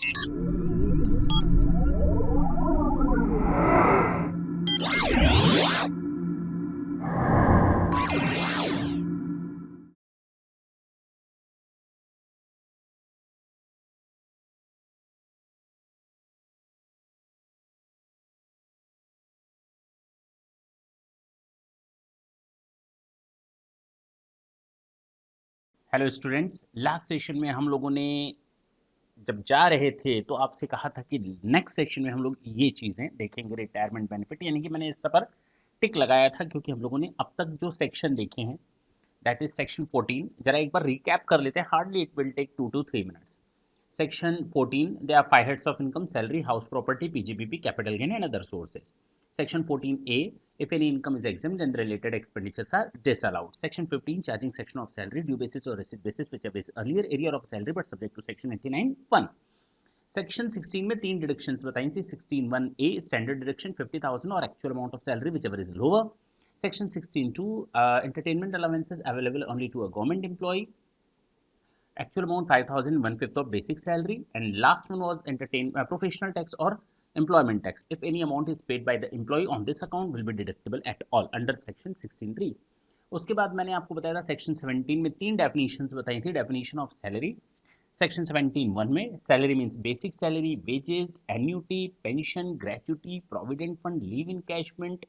Hello students, last session में हम लोगों ने जब जा रहे थे तो आपसे कहा था कि नेक्स्ट सेक्शन में हम लोग ये चीज़ें देखेंगे, रिटायरमेंट बेनिफिट। यानी कि मैंने इस पर टिक लगाया था क्योंकि हम लोगों ने अब तक जो सेक्शन देखे हैं दैट इज सेक्शन 14। जरा एक बार रिकैप कर लेते हैं, hardly it will take 2 to 3 minutes। Section 14, there are 5 heads of income: salary, house property, PGBP, capital gain, and other sources. Section 14A, if any income is exempt, then the related expenditures are disallowed. Section 15, charging section of salary, due basis or receipt basis, whichever is earlier area of salary but subject to section 99(1). Section 16 में 3 deductions बताई थी। 16(1)A standard deduction 50,000 और actual amount of salary whichever is lower. Section 16(2) entertainment allowances available only to a government employee, actual amount 5,000, 1/5 of basic salary, and last one was professional tax or employment tax. If any amount is paid by the employee on this account will be deductible at all under section 16(3). उसके बाद मैंने आपको बताया था section 17 में 3 definitions बताई थी। Definition of salary, section 17(1) में salary means basic salary, wages, annuity, pension, gratuity, provident fund, leave encashment,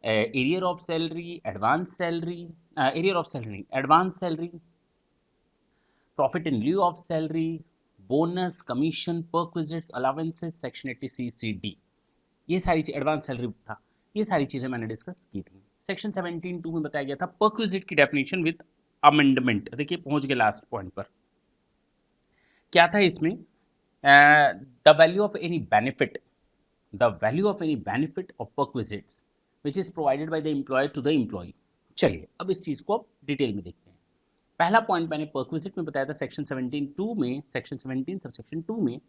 arrear of salary, advance salary, arrear of salary, advance salary, profit in lieu of salary, bonus, commission, perquisites, allowances, section 80C(C)(D), ये सारी चीज advance salary था। ये सारी चीजें मैंने discuss की थी। सेक्शन 17(2) में बताया गया था perquisite की डेफिनेशन विद अमेंडमेंट। देखिए पहुंच गए लास्ट पॉइंट पर। क्या था इसमें? The value of any benefit, the value of any benefit of perquisites which is provided by the employer to the employee. चलिए अब इस चीज को डिटेल में देखते हैं। पहला पॉइंट मैंने परक्विजिट में बताया था सेक्शन 17(2) में, सेक्शन 17 सब सेक्शन 2 में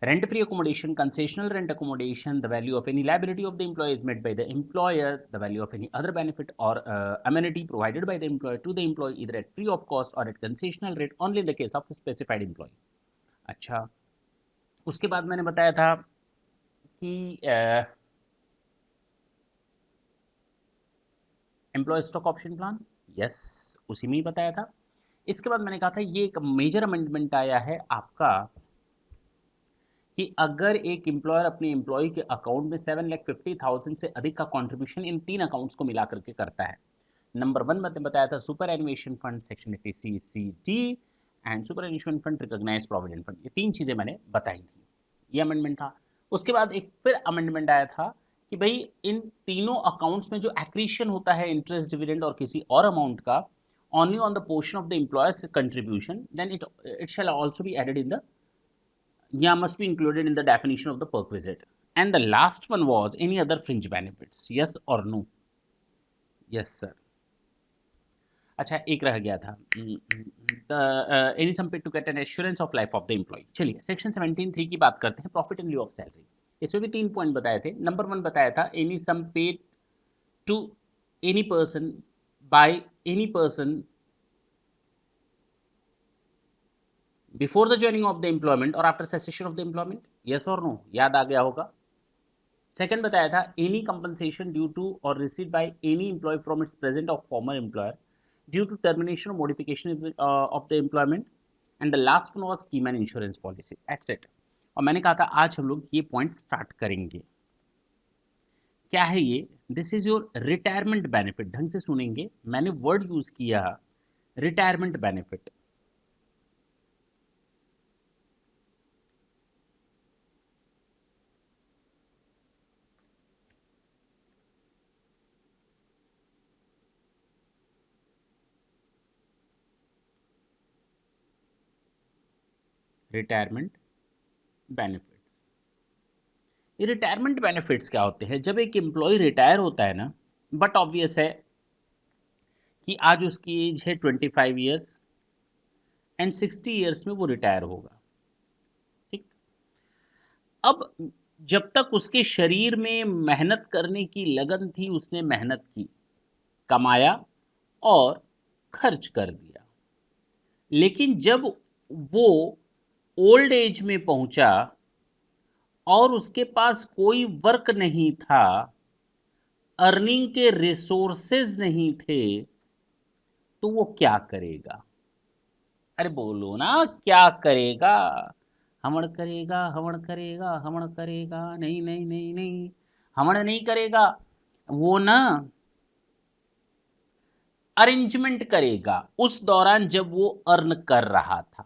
rent free accommodation, concessional rent accommodation, the value of any liability of the employee is made by the employer, the value of any other benefit और amenity provided by the employer to the employee either at free of cost और at concessional rate only in the case of specified employee. अच्छा, उसके बाद मैंने बताया था कि employee stock option plan, yes उसी में ही बताया था। इसके बाद मैंने कहा था ये एक मेजर अमेंडमेंट आया है आपका कि अगर एक एम्प्लॉयर अपने एम्प्लॉय के अकाउंट में 7,50,000 से अधिक का कंट्रीब्यूशन इन 3 अकाउंट्स को मिला करके करता है। नंबर 1 मैंने बताया था superannuation fund section 80C(C)(D and superannuation fund recognise provident fund, ये 3 चीजें मैंने बताई थी। ये अमेंडमेंट था। उसके बाद एक फिर अमेंडमेंट आया था कि भाई इन तीनों अकाउंट्स में जो एक्रीशन होता है इंटरेस्ट, डिविडेंड और किसी और अमाउंट का, only on the portion of the employer's contribution, then it shall also be added in the, yeah, must be included in the definition of the perquisite. And the last one was any other fringe benefits, yes or no? Yes sir. अच्छा एक रह गया था, any sum paid to get an assurance of life of the employee. चलिए section 17(3) की बात करते हैं, profit in lieu of salary. इसमें भी 3 पॉइंट बताए थे। नंबर 1 बताया था any sum paid to any person by any person before the joining of the employment और after cessation of the employment, yes और नो, याद आ गया होगा। सेकंड बताया था एनी कंपनसेशन ड्यू टू और received by any employee from its present और former employer due to termination और modification of the employment. And the last one was keyman insurance policy, that's it. और मैंने कहा था आज हम लोग ये पॉइंट स्टार्ट करेंगे। क्या है ये? This is your retirement benefit. ढंग से सुनेंगे, मैंने वर्ड यूज किया रिटायरमेंट बेनिफिट। रिटायरमेंट बेनिफिट्स, ये रिटायरमेंट बेनिफिट्स क्या होते हैं? जब एक एम्प्लॉय रिटायर होता है ना, बट ऑब्वियस है कि आज उसकी एज है 25 ईयर्स एंड 60 ईयर्स में वो रिटायर होगा। ठीक, अब जब तक उसके शरीर में मेहनत करने की लगन थी उसने मेहनत की, कमाया और खर्च कर दिया। लेकिन जब वो ओल्ड एज में पहुंचा और उसके पास कोई वर्क नहीं था, अर्निंग के रिसोर्सेज नहीं थे, तो वो क्या करेगा? अरे बोलो ना, क्या करेगा? हमड़ करेगा, हमड़ करेगा, हमड़ करेगा, नहीं नहीं नहीं नहीं, हमड़ नहीं करेगा। वो ना अरेंजमेंट करेगा उस दौरान जब वो अर्न कर रहा था।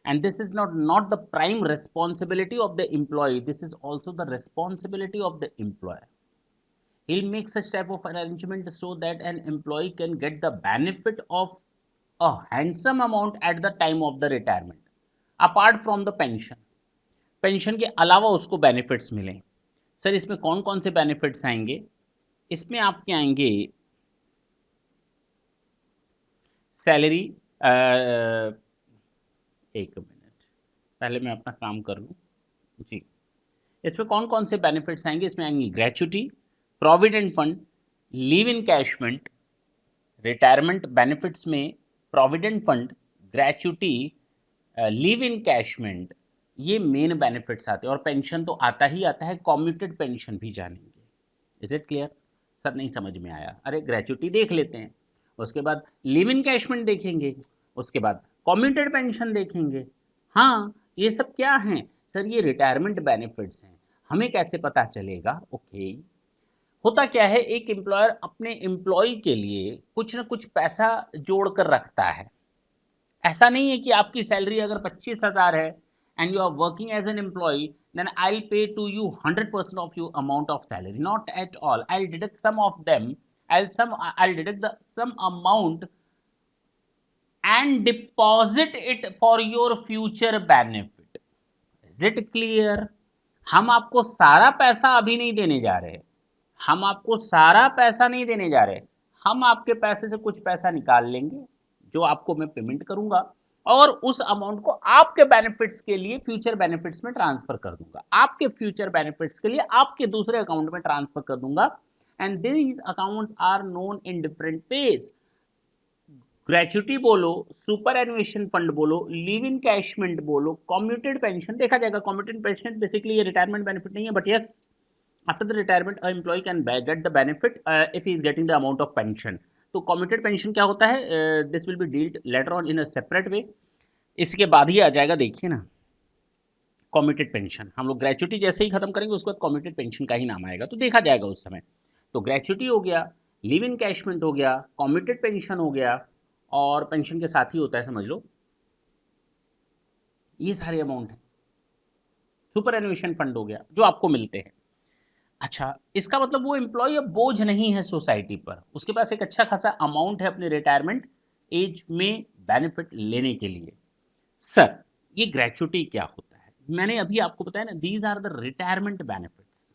And this is not the prime responsibility of the employee, this is also the responsibility of the employer. He'll make such type of arrangement so that an employee can get the benefit of a handsome amount at the time of the retirement, apart from the pension के अलावा उसको benefits मिलें। Sir इसमें कौन कौन से benefits आएंगे? इसमें आपके आएंगे सैलरी, एक मिनट पहले मैं अपना काम कर लूँ जी। इसमें कौन कौन से बेनिफिट्स आएंगे? इसमें आएंगी gratuity, provident fund, leave encashment. Retirement benefits में provident fund, gratuity, leave encashment, ये मेन बेनिफिट्स आते हैं। और पेंशन तो आता ही आता है, कम्यूटेड पेंशन भी जानेंगे। Is it clear? सर नहीं समझ में आया। अरे ग्रेच्युटी देख लेते हैं, उसके बाद लिव इनकैशमेंट देखेंगे, उसके बाद कम्यूटेड पेंशन देखेंगे। हाँ ये सब क्या हैं? सर ये रिटायरमेंट बेनिफिट्स हैं। हमें कैसे पता चलेगा? ओके, होता क्या है, एक एम्प्लॉयर अपने एम्प्लॉय के लिए कुछ ना कुछ पैसा जोड़ कर रखता है। ऐसा नहीं है कि आपकी सैलरी अगर 25,000 है and you are working as an employee, then I'll pay to you 100% of your amount of salary. Not at all. I'll deduct some of them. I'll deduct some amount and deposit it for your future benefit. Is it clear? हम आपको सारा पैसा अभी नहीं देने जा रहे, हम आपको सारा पैसा नहीं देने जा रहे, हम आपके पैसे से कुछ पैसा निकाल लेंगे जो आपको मैं पेमेंट करूंगा, और उस अमाउंट को आपके बेनिफिट्स के लिए फ्यूचर बेनिफिट्स में ट्रांसफर कर दूंगा, आपके फ्यूचर बेनिफिट्स के लिए आपके दूसरे अकाउंट में ट्रांसफर कर दूंगा। And these accounts are known in different page. Gratuity बोलो, सुपर एनुएशन फंड बोलो, लिव इन कैशमेंट बोलो, कम्यूटेड पेंशन, देखा जाएगा। कम्यूटेड पेंशन बेसिकली ये रिटायरमेंट बेनिफिट नहीं है, but yes after the retirement a employee can get the benefit if he is getting the amount of pension. तो commuted pension क्या होता है? This will be dealed later on in a separate way. इसके बाद ही आ जाएगा, देखिए ना, commuted pension. हम लोग ग्रेच्युटी जैसे ही खत्म करेंगे उसके बाद कम्यूटेड पेंशन का ही नाम आएगा, तो देखा जाएगा उस समय। तो ग्रेच्युटी हो गया, लिव इन कैशमेंट हो गया, कम्यूटेड पेंशन हो गया, और पेंशन के साथ ही होता है समझ लो ये सारे अमाउंट है। सुपर एनुएशन फंड हो गया जो आपको मिलते हैं। अच्छा, इसका मतलब वो एम्प्लॉय अब बोझ नहीं है सोसाइटी पर, उसके पास एक अच्छा खासा अमाउंट है अपने रिटायरमेंट एज में बेनिफिट लेने के लिए। सर ये ग्रेच्युटी क्या होता है? मैंने अभी आपको बताया ना, these are the retirement benefits.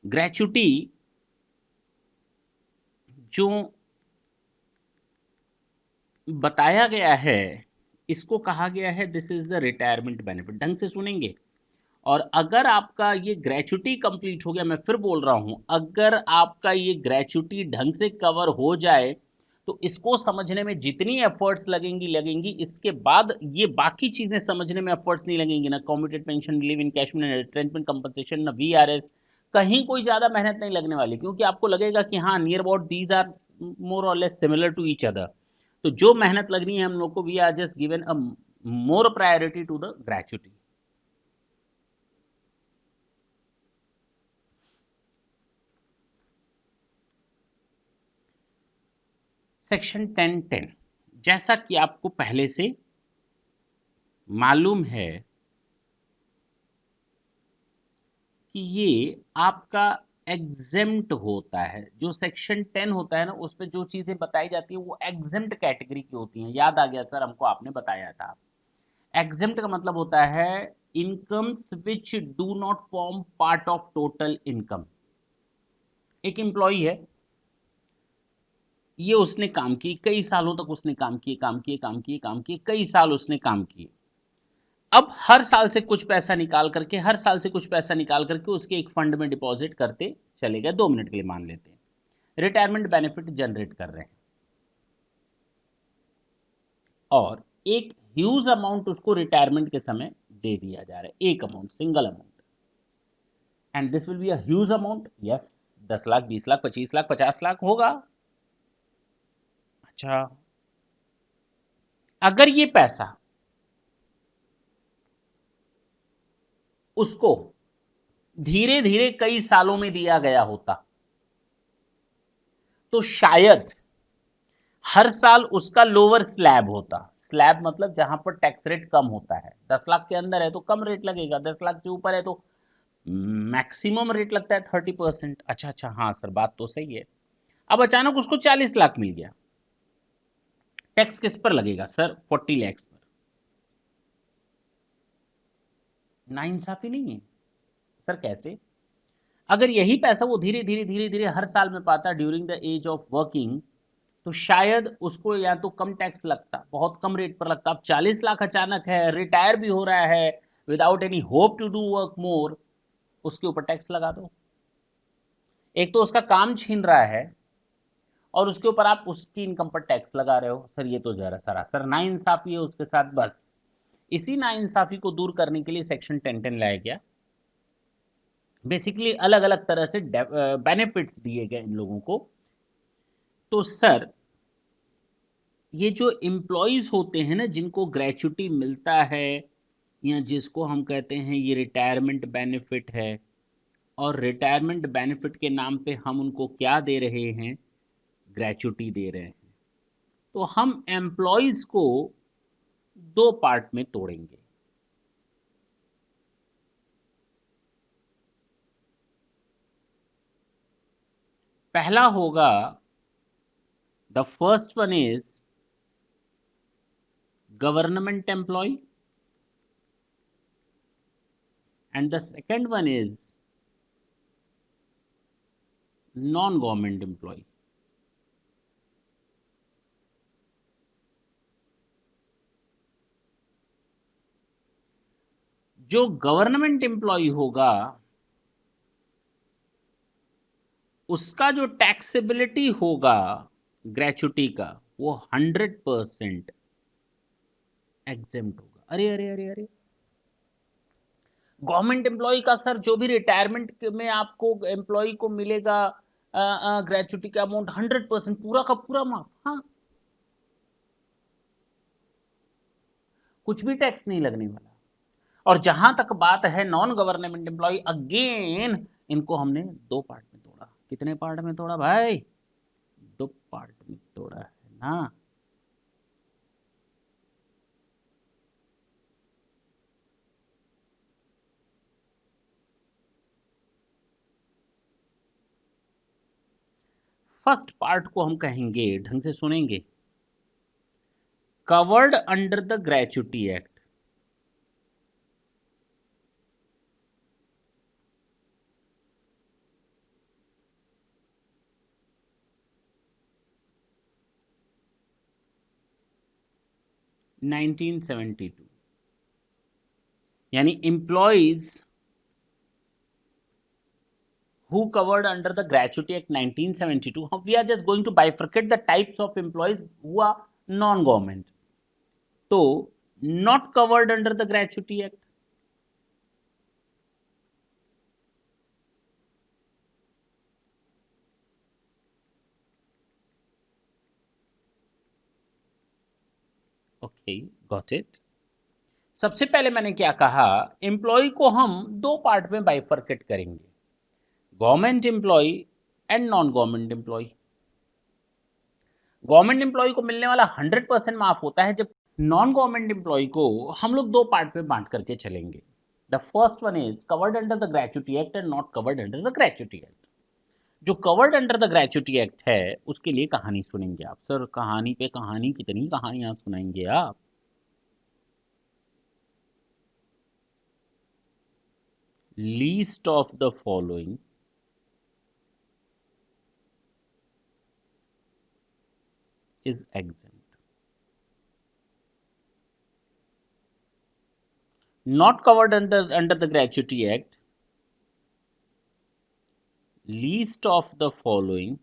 Gratuity जो बताया गया है इसको कहा गया है this is the retirement benefit. ढंग से सुनेंगे। और अगर आपका ये ग्रेच्युटी कंप्लीट हो गया, मैं फिर बोल रहा हूं, अगर आपका ये ग्रेच्युटी ढंग से कवर हो जाए तो इसको समझने में जितनी एफर्ट्स लगेंगी, इसके बाद ये बाकी चीजें समझने में एफर्ट्स नहीं लगेंगी, ना commuted pension, live in कैशमेंट, retrenchment compensation, ना वीआरएस, कहीं कोई ज्यादा मेहनत नहीं लगने वाली, क्योंकि आपको लगेगा कि हाँ near about these are more और less similar to each other. तो जो मेहनत लग रही है हम लोग को, we are just given a more priority to the gratuity. Section 10(10) जैसा कि आपको पहले से मालूम है कि ये आपका एग्जेम्प्ट होता है। जो सेक्शन 10 होता है ना, उसमें जो चीजें बताई जाती है वो एग्जेम्प्ट कैटेगरी की होती हैं। याद आ गया सर, हमको आपने बताया था। एग्जेम्प्ट का मतलब होता है incomes which do not form part of total income. एक एम्प्लॉय है, ये उसने काम की, कई सालों तक उसने काम किए, कई साल उसने काम किए। अब हर साल से कुछ पैसा निकाल करके, उसके एक फंड में डिपॉजिट करते चले गए। 2 मिनट के लिए मान लेते हैं रिटायरमेंट बेनिफिट जनरेट कर रहे हैं, और एक ह्यूज अमाउंट उसको रिटायरमेंट के समय दे दिया जा रहा है, एक amount, single amount, and this will be a huge amount. Yes, 10 lakh, 20 lakh, 25 lakh, 50 lakh होगा। अच्छा, अगर ये पैसा उसको धीरे धीरे कई सालों में दिया गया होता तो शायद हर साल उसका लोअर स्लैब होता। स्लैब मतलब जहां पर टैक्स रेट कम होता है। 10 लाख के अंदर है तो कम रेट लगेगा, 10 लाख के ऊपर है तो मैक्सिमम रेट लगता है 30%। अच्छा अच्छा, हाँ सर, बात तो सही है। अब अचानक उसको 40 लाख मिल गया, टैक्स किस पर लगेगा सर? 40 lakhs पर। नाइंसाफी नहीं है सर, कैसे? अगर यही पैसा वो धीरे धीरे धीरे धीरे हर साल में पाता during the age of working, तो शायद उसको या तो कम टैक्स लगता, बहुत कम रेट पर लगता। अब 40 लाख अचानक है, रिटायर भी हो रहा है, without any hope to do work more, उसके ऊपर टैक्स लगा दो। एक तो उसका काम छीन रहा है और उसके ऊपर आप उसकी इनकम पर टैक्स लगा रहे हो। सर ये तो जरा सरासर नाइंसाफी है उसके साथ। बस इसी नाइंसाफी को दूर करने के लिए सेक्शन 1010 लाया गया। बेसिकली अलग अलग तरह से बेनिफिट्स दिए गए इन लोगों को। तो सर ये जो एम्प्लॉयज होते हैं ना, जिनको ग्रेचुटी मिलता है या जिसको हम कहते हैं ये रिटायरमेंट बेनिफिट है, और रिटायरमेंट बेनिफिट के नाम पे हम उनको क्या दे रहे हैं? ग्रेचुटी दे रहे हैं। तो हम एम्प्लॉयज को दो पार्ट में तोड़ेंगे। पहला होगा, the first one is government employee and the second one is non government employee. जो गवर्नमेंट एम्प्लॉय होगा उसका जो टैक्सेबिलिटी होगा ग्रेचुटी का, वो 100% एग्जेम्प्ट होगा। अरे अरे अरे अरे, गवर्नमेंट एम्प्लॉय का सर जो भी रिटायरमेंट में आपको एम्प्लॉय को मिलेगा ग्रेचुटी का अमाउंट 100% पूरा का पूरा माफ। हाँ, कुछ भी टैक्स नहीं लगने वाला। और जहां तक बात है नॉन गवर्नमेंट एम्प्लॉय, अगेन इनको हमने दो पार्ट में तोड़ा। कितने पार्ट में तोड़ा भाई? दो पार्ट में तोड़ा है ना। फर्स्ट पार्ट को हम कहेंगे, ढंग से सुनेंगे, covered under the gratuity act. Nineteen 72, यानी employees who covered under the Gratuity Act 1972. We are just going to bifurcate the types of employees who are non-government. So, not covered under the Gratuity Act. Okay, got it. सबसे पहले मैंने क्या कहा, employ को हम दो part में bifurcate करेंगे, government employee and non government employ. Government employee को मिलने वाला 100% माफ होता है, जब नॉन गवर्नमेंट एम्प्लॉय को हम लोग दो पार्ट में बांट करके चलेंगे। The first one is covered under the gratuity act and not covered under the gratuity act. जो covered under the gratuity act है उसके लिए कहानी सुनेंगे आप। सर कहानी पे कहानी, कितनी कहानियां सुनाएंगे आप? Least of the following is exempt. Not covered under the Gratuity Act, least of the following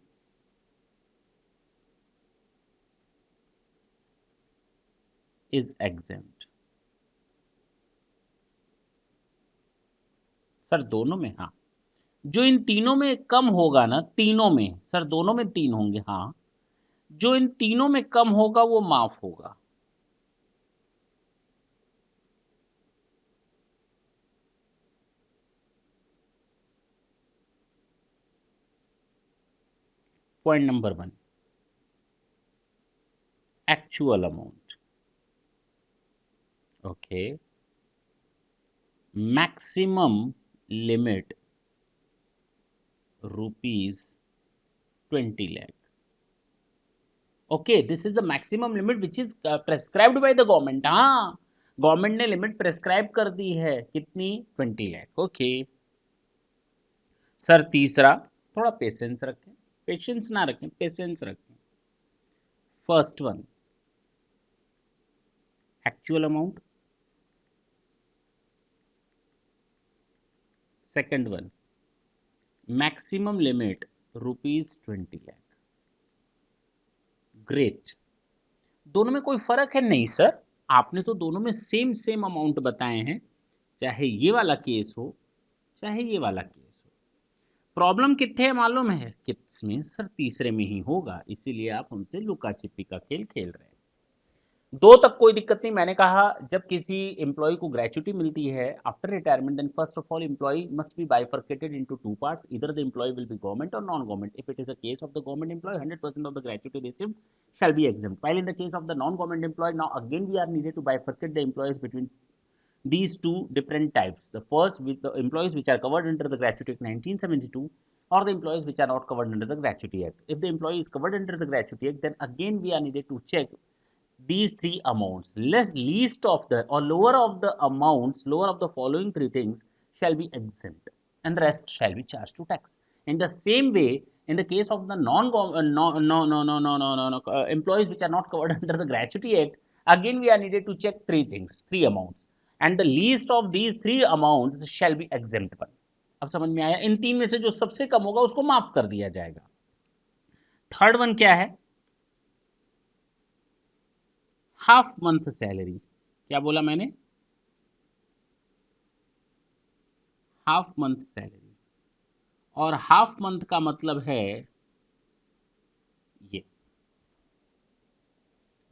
is exempt. Sir दोनों में, हाँ। जो इन तीनों में कम होगा ना, तीनों में सर, दोनों में 3 होंगे, हाँ। जो इन तीनों में कम होगा वो माफ होगा। Point number 1, actual amount. Okay, maximum limit rupees 20 lakh। Okay, this is the maximum limit which is prescribed by the government. हाँ, गवर्नमेंट ने लिमिट प्रेस्क्राइब कर दी है, कितनी? 20 लाख। ओके सर, तीसरा, थोड़ा पेशेंस रखें, पेशेंस ना रखें, पेशेंस रखें। First one, actual amount. Second one, maximum limit ₹20 lakh. Great. दोनों में कोई फर्क है? नहीं सर, आपने तो दोनों में सेम सेम अमाउंट बताए हैं, चाहे ये वाला केस हो चाहे ये वाला केस हो। प्रॉब्लम कितने है मालूम है? किसमें सर? तीसरे में ही होगा, इसीलिए आप हमसे लुका छिपी का खेल खेल रहे हैं। दो तक कोई दिक्कत नहीं। मैंने कहा जब किसी एम्प्लॉय को ग्रेच्युटी मिलती है after retirement, then first of all employee must be bifurcated into two parts, इधर the employee will be government और non government. If it is a case of the government employ, 100% of the gratuity received shall be exempt, while in the case of the non government employee, now again we are needed to bifurcate the employees between these two different types. The first, with the employees which are covered under the Gratuity Act 1972, or the employees which are not covered under the Gratuity Act. If the employee is covered under the Gratuity Act, then again we are needed to check these three amounts. Least of the or lower of the amounts, lower of the following three things shall be exempt, and the rest shall be charged to tax. In the same way, in the case of the employees which are not covered under the Gratuity Act, again we are needed to check three things, three amounts, and the least of these three amounts shall be exempt one. अब समझ में आया? इन तीन में से जो सबसे कम होगा उसको माफ कर दिया जाएगा। थर्ड वन क्या है? Half month salary. क्या बोला मैंने? Half month salary. और हाफ मंथ का मतलब है ये,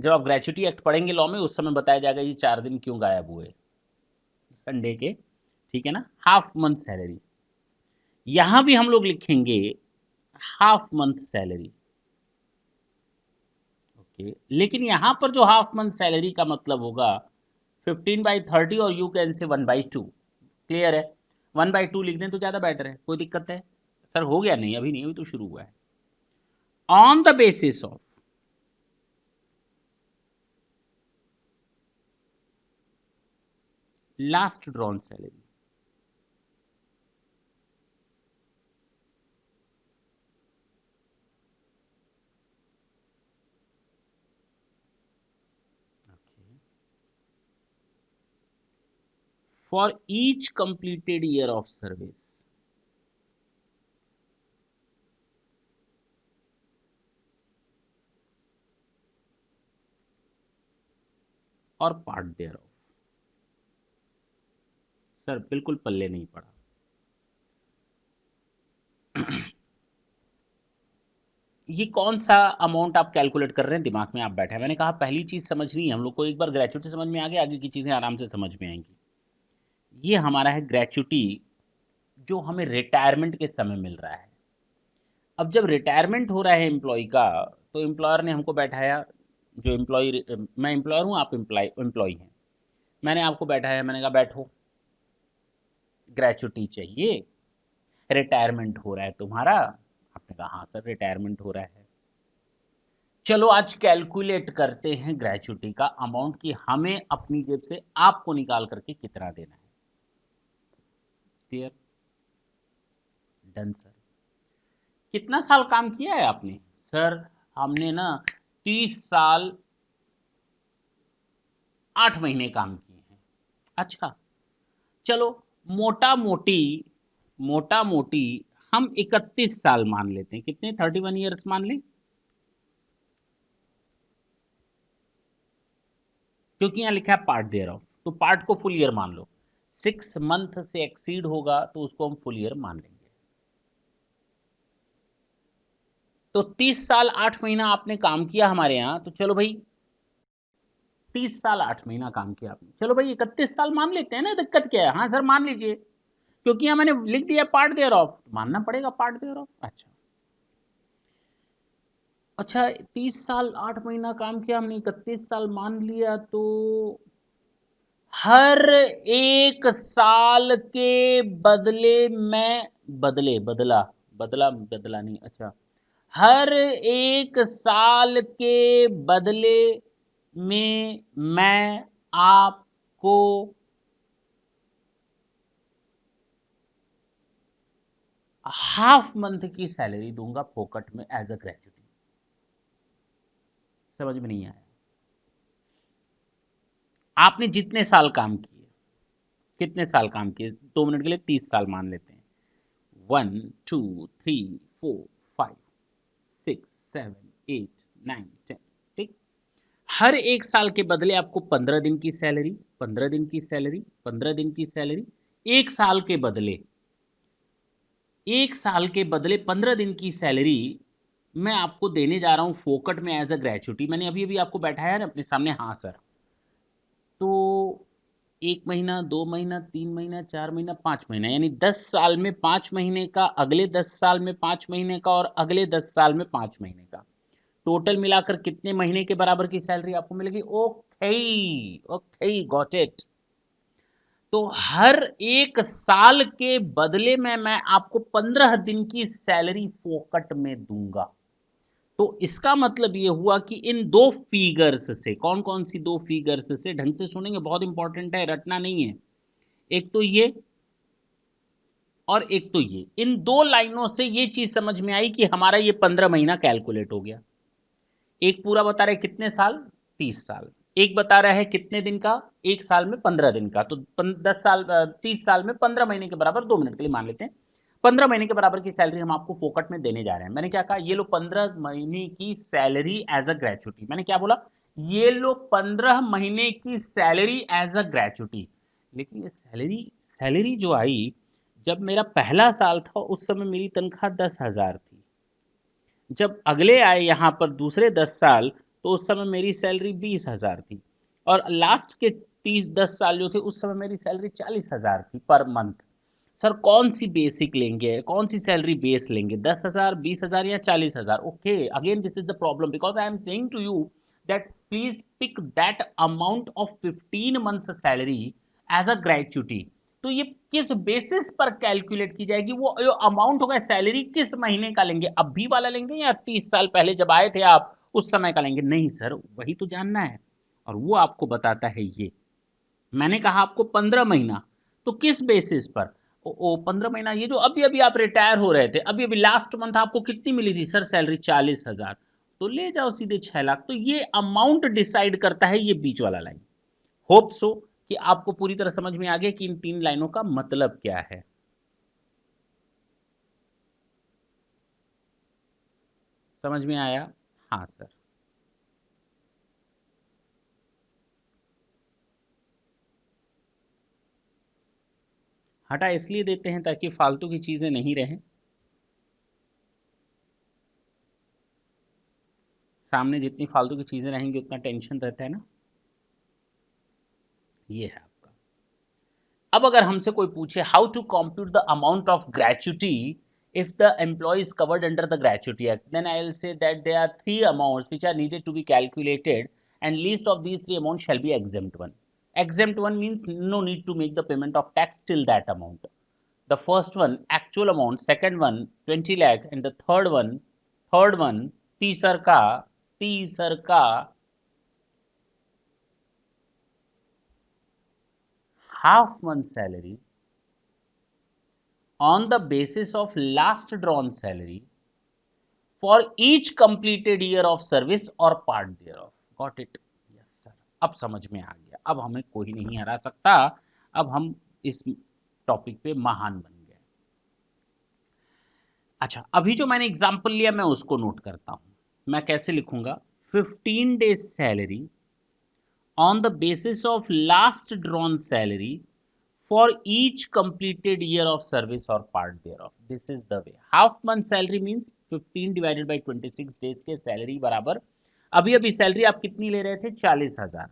जब आप ग्रेच्युटी एक्ट पढ़ेंगे लॉ में, उस समय बताया जाएगा ये 4 दिन क्यों गायब हुए संडे के, ठीक है ना? Half month salary. यहां भी हम लोग लिखेंगे हाफ मंथ सैलरी। ओके, लेकिन यहां पर जो हाफ मंथ सैलरी का मतलब होगा 15/30, और यू कैन से 1/2। क्लियर है? 1/2 लिख दें तो ज्यादा बेटर है। कोई दिक्कत है सर? हो गया? नहीं, अभी नहीं, अभी तो शुरू हुआ है। On the basis of last drawn salary. For each completed year of service, और पार्ट देयर ऑफ। सर बिल्कुल पल्ले नहीं पड़ा। ये कौन सा अमाउंट आप कैलकुलेट कर रहे हैं? दिमाग में आप बैठे हैं। मैंने कहा पहली चीज समझनी है हम लोग को, एक बार ग्रेच्युटी समझ में आ गया, आगे की चीजें आराम से समझ में आएंगी। ये हमारा है ग्रेच्युटी, जो हमें रिटायरमेंट के समय मिल रहा है। अब जब रिटायरमेंट हो रहा है एम्प्लॉय का, तो एम्प्लॉयर ने हमको बैठाया, जो एम्प्लॉय, मैं एम्प्लॉयर हूँ, आप एम्प्लॉय हैं, मैंने आपको बैठाया, मैंने कहा बैठो, ग्रेच्युटी चाहिए, रिटायरमेंट हो रहा है तुम्हारा। आपने कहा हाँ सर रिटायरमेंट हो रहा है। चलो आज कैलकुलेट करते हैं ग्रेच्युटी का अमाउंट, कि हमें अपनी जेब से आपको निकाल करके कितना देना है। क्लियर? Done sir. कितना साल काम किया है आपने? सर हमने ना 30 साल 8 महीने काम किए हैं। अच्छा, चलो मोटा मोटी, मोटा मोटी हम 31 साल मान लेते हैं। कितने? 31 ईयर्स मान लें। क्योंकि यहाँ लिखा है पार्ट देयर ऑफ, तो पार्ट को फुल ईयर मान लो। 6 मंथ से एक्सीड होगा तो उसको हम फुल ईयर मान लेंगे। तो 30 साल 8 महीना आपने काम किया हमारे यहाँ, तो चलो भाई 30 साल 8 महीना काम किया आपने, चलो भाई 31 साल मान लेते हैं ना, दिक्कत क्या है? हाँ सर मान लीजिए, क्योंकि यहाँ मैंने लिख दिया पार्ट देयर ऑफ, मानना पड़ेगा पार्ट देयर ऑफ। अच्छा अच्छा, 30 साल 8 महीना काम किया हमने, 31 साल मान लिया, तो हर एक साल के बदले मैं, बदला नहीं, अच्छा, हर एक साल के बदले में मैं आपको हाफ मंथ की सैलरी दूंगा फोकट में एज अ ग्रेजुटी। समझ में नहीं आया? आपने जितने साल काम किए, कितने साल काम किए, 2 मिनट के लिए 30 साल मान लेते हैं, 1 2 3 4 5 6 7 8 9 10, ठीक। हर एक साल के बदले आपको 15 दिन की सैलरी, 15 दिन की सैलरी, 15 दिन की सैलरी, एक साल के बदले, एक साल के बदले 15 दिन की सैलरी मैं आपको देने जा रहा हूं फोकट में एज अ ग्रेचुटी। मैंने अभी अभी आपको बैठाया ना अपने सामने, हाँ सर। तो 1 महीना, 2 महीना, 3 महीना, 4 महीना, 5 महीना, यानी 10 साल में 5 महीने का, अगले 10 साल में 5 महीने का, और अगले 10 साल में 5 महीने का, टोटल मिलाकर कितने महीने के बराबर की सैलरी आपको मिलेगी? Okay, okay, got it. तो हर एक साल के बदले में मैं आपको 15 दिन की सैलरी फोकट में दूंगा। तो इसका मतलब ये हुआ कि इन दो फिगर्स से, कौन कौन सी दो फिगर्स से, ढंग से सुनेंगे, बहुत इंपॉर्टेंट है, रटना नहीं है। एक तो ये और एक तो ये, इन दो लाइनों से ये चीज समझ में आई कि हमारा ये 15 महीना कैलकुलेट हो गया। एक पूरा बता रहे कितने साल, 30 साल, एक बता रहा है कितने दिन का, एक साल में 15 दिन का, तो 10 साल, 30 साल में 15 महीने के बराबर, 2 मिनट के लिए मान लेते हैं, 15 महीने के बराबर की सैलरी हम आपको फोकट में देने जा रहे हैं। मैंने क्या कहा? ये लो 15 महीने की सैलरी एज अ ग्रेचुटी। मैंने क्या बोला? ये लो 15 महीने की सैलरी एज अ ग्रेचुटी। लेकिन ये सैलरी, सैलरी जो आई, जब मेरा पहला साल था उस समय मेरी तनख्वाह 10,000 थी। जब अगले आए यहाँ पर दूसरे 10 साल, तो उस समय मेरी सैलरी 20,000 थी, और लास्ट के 10 साल जो थे उस समय मेरी सैलरी 40,000 थी पर मंथ। सर कौन सी बेसिक लेंगे, कौन सी सैलरी बेस लेंगे, 10,000, 20,000 या 40,000? Okay, again this is the problem, because I am saying to you that please pick that amount of 15 months salary as a gratuity. तो ये किस बेसिस पर कैलकुलेट की जाएगी? वो जो अमाउंट होगा सैलरी, किस महीने का लेंगे, अभी वाला लेंगे या 30 साल पहले जब आए थे आप उस समय का लेंगे? नहीं सर, वही तो जानना है, और वो आपको बताता है ये। मैंने कहा आपको 15 महीना, तो किस बेसिस पर? ओ 15 महीना, ये जो अभी अभी आप रिटायर हो रहे थे, अभी अभी लास्ट मंथ आपको कितनी मिली थी सर सैलरी? 40,000। तो ले जाओ सीधे 6 लाख। तो ये अमाउंट डिसाइड करता है ये बीच वाला लाइन। होप सो कि आपको पूरी तरह समझ में आ गया कि इन 3 लाइनों का मतलब क्या है। समझ में आया? हाँ सर। हटा इसलिए देते हैं ताकि फालतू की चीजें नहीं रहें, सामने जितनी फालतू की चीजें रहेंगी उतना टेंशन रहता है ना। ये है आपका। अब अगर हमसे कोई पूछे how to compute the amount of gratuity if the employee is covered under the gratuity act, then I will say that there are 3 amounts which are needed to be calculated, and least of these 3 amounts shall be exempt one. Exempt one means no need to make the payment of tax till that amount. The first one actual amount, second one 20 lakh, and the third one तीसर का half month salary on the basis of last drawn salary for each completed year of service or part thereof. Got it? Yes sir. अब समझ में आ गया, अब हमें कोई नहीं हरा सकता, अब हम इस टॉपिक पे महान बन गए। अच्छा, अभी जो मैंने एग्जांपल लिया मैं उसको नोट करता हूं। मैं कैसे लिखूंगा? 15 days salary on the basis of last drawn salary for each completed year of service or part thereof. This is the way. Half month salary means 15 divided by 26 days के salary बराबर, अभी अभी salary आप कितनी ले रहे थे, 40,000।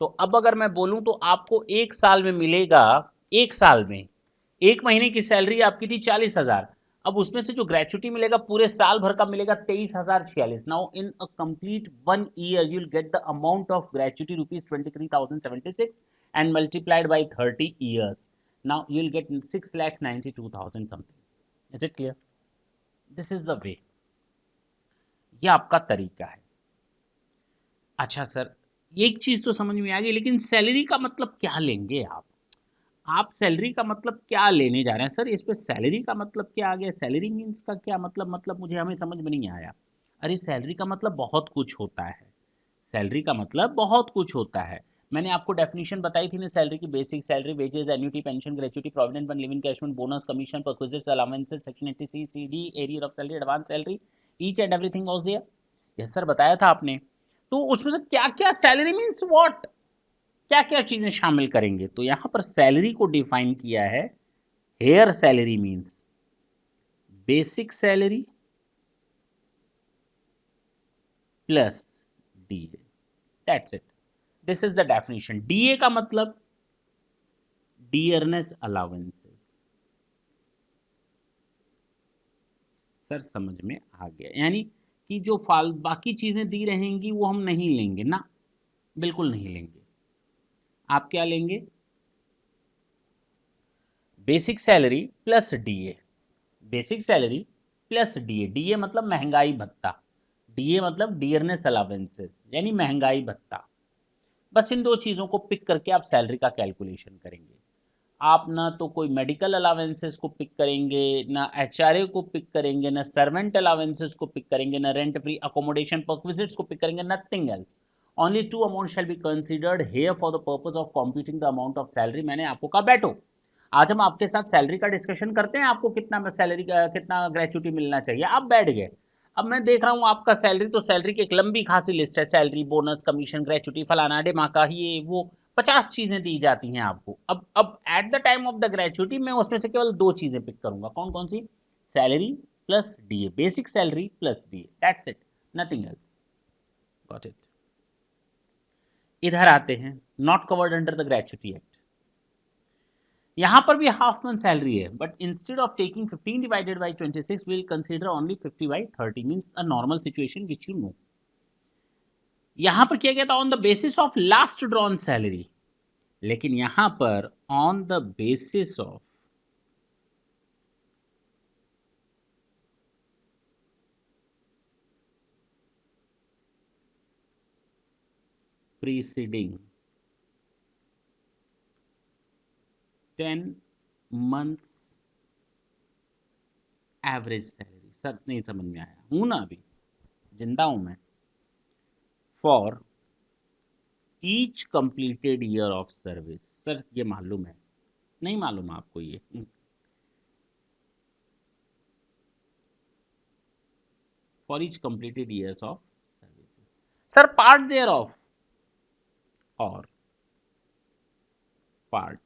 तो अब अगर मैं बोलूं तो आपको एक साल में मिलेगा, एक साल में एक महीने की सैलरी आपकी थी 40,000, अब उसमें से जो ग्रेचुटी मिलेगा पूरे साल भर का मिलेगा 23,046। Now in a complete 1 year you will get the amount of gratuity rupees 23,076 and multiplied by 30 years. Now you will get 6,92,000 something. Is it clear? This is the way. ये आपका तरीका है। अच्छा सर, एक चीज तो समझ में आ गई, लेकिन सैलरी का मतलब क्या लेंगे आप सैलरी का मतलब क्या लेने जा रहे हैं सर? इस पे सैलरी का मतलब क्या आ गया? सैलरी मीन्स का क्या मतलब मुझे हमें समझ में नहीं आया। अरे सैलरी का मतलब बहुत कुछ होता है, सैलरी का मतलब बहुत कुछ होता है। मैंने आपको डेफिनेशन बताई थी ना सैलरी की, basic salary, wages, annuity, pension, gratuity, provident fund, लिविंग encashment, bonus, commission, perquisites, allowances, section 80C, CD, arrear of salary, advance salary, each and everything was there. Yes sir, बताया था आपने। तो उसमें से क्या क्या सैलरी मीन्स व्हाट, क्या क्या चीजें शामिल करेंगे? तो यहां पर सैलरी को डिफाइन किया है, here salary means basic salary plus DA, that's it, this is the definition. DA का मतलब डियरनेस अलाउंसेस। सर समझ में आ गया, यानी कि जो बाकी चीजें दी रहेंगी वो हम नहीं लेंगे ना, बिल्कुल नहीं लेंगे। आप क्या लेंगे? Basic salary plus DA, basic salary plus DA. DA मतलब महंगाई भत्ता, डीए मतलब डियरनेस अलाउंसेस, यानी महंगाई भत्ता। बस इन दो चीज़ों को पिक करके आप सैलरी का कैलकुलेशन करेंगे। आप ना तो कोई मेडिकल अलावेंसेस को पिक करेंगे, ना एचआरए को पिक करेंगे, ना सर्वेंट अलावेंसेस को पिक करेंगे, ना रेंट फ्री अकोमोडेशन परक्विजिट्स को पिक करेंगे, nothing else. Only two amount shall be considered here for the purpose of computing the amount of salary. मैंने आपको कहा बैठो, आज हम आपके साथ सैलरी का डिस्कशन करते हैं, आपको कितना सैलरी का कितना ग्रेचुटी मिलना चाहिए। आप बैठ गए, अब मैं देख रहा हूँ आपका सैलरी, तो सैलरी की एक लंबी खासी लिस्ट है, सैलरी, बोनस, कमीशन, ग्रेचुटी, फलाना ढिमाका, ये वो 50 चीजें दी जाती हैं आपको। अब at the time of the gratuity मैं उसमें से केवल दो चीजें पिक करूंगा, कौन कौन सी? Salary plus DA, basic salary plus DA, that's it, nothing else. Got it? इधर आते हैं, not covered under the gratuity act. यहां पर भी हाफ मंथ सैलरी है, but instead of taking 15 divided by 26 will consider only 50 by 30, means a normal situation which you know. यहां पर किया गया था on the basis of last drawn salary, लेकिन यहां पर on the basis of preceding 10 months average salary. Sir नहीं समझ में आया, हूं ना अभी, जिंदा हूं मैं। For each completed year of service. Sir ये मालूम है, नहीं मालूम आपको ये? For each completed years of services. Sir part thereof और पार्ट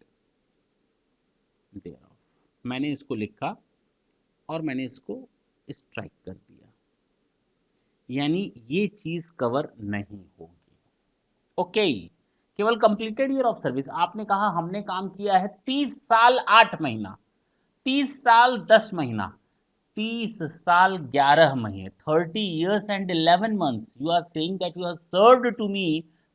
देयर ऑफ, मैंने इसको लिखा और मैंने इसको स्ट्राइक कर दिया, यानी ये चीज कवर नहीं होगी। ओके, केवल कंप्लीटेड ईयर ऑफ सर्विस। आपने कहा हमने काम किया है 30 साल 8 महीना, 30 साल 10 महीना, 30 साल 11 महीने, 30 years and 11 months. You are saying that you have served to me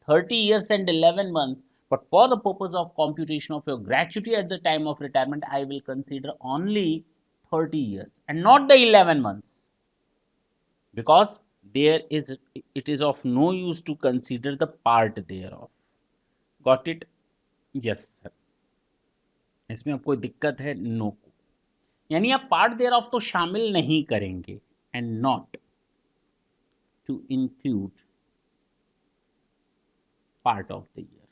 30 years and 11 months, but for the purpose of computation of your gratuity at the time of retirement, I will consider only 30 years and not the 11 months, because it is of no use to consider the part thereof. Got it? Yes sir. इसमें अब कोई दिक्कत है? No. यानी आप part there of तो शामिल नहीं करेंगे, and not to include part of the year.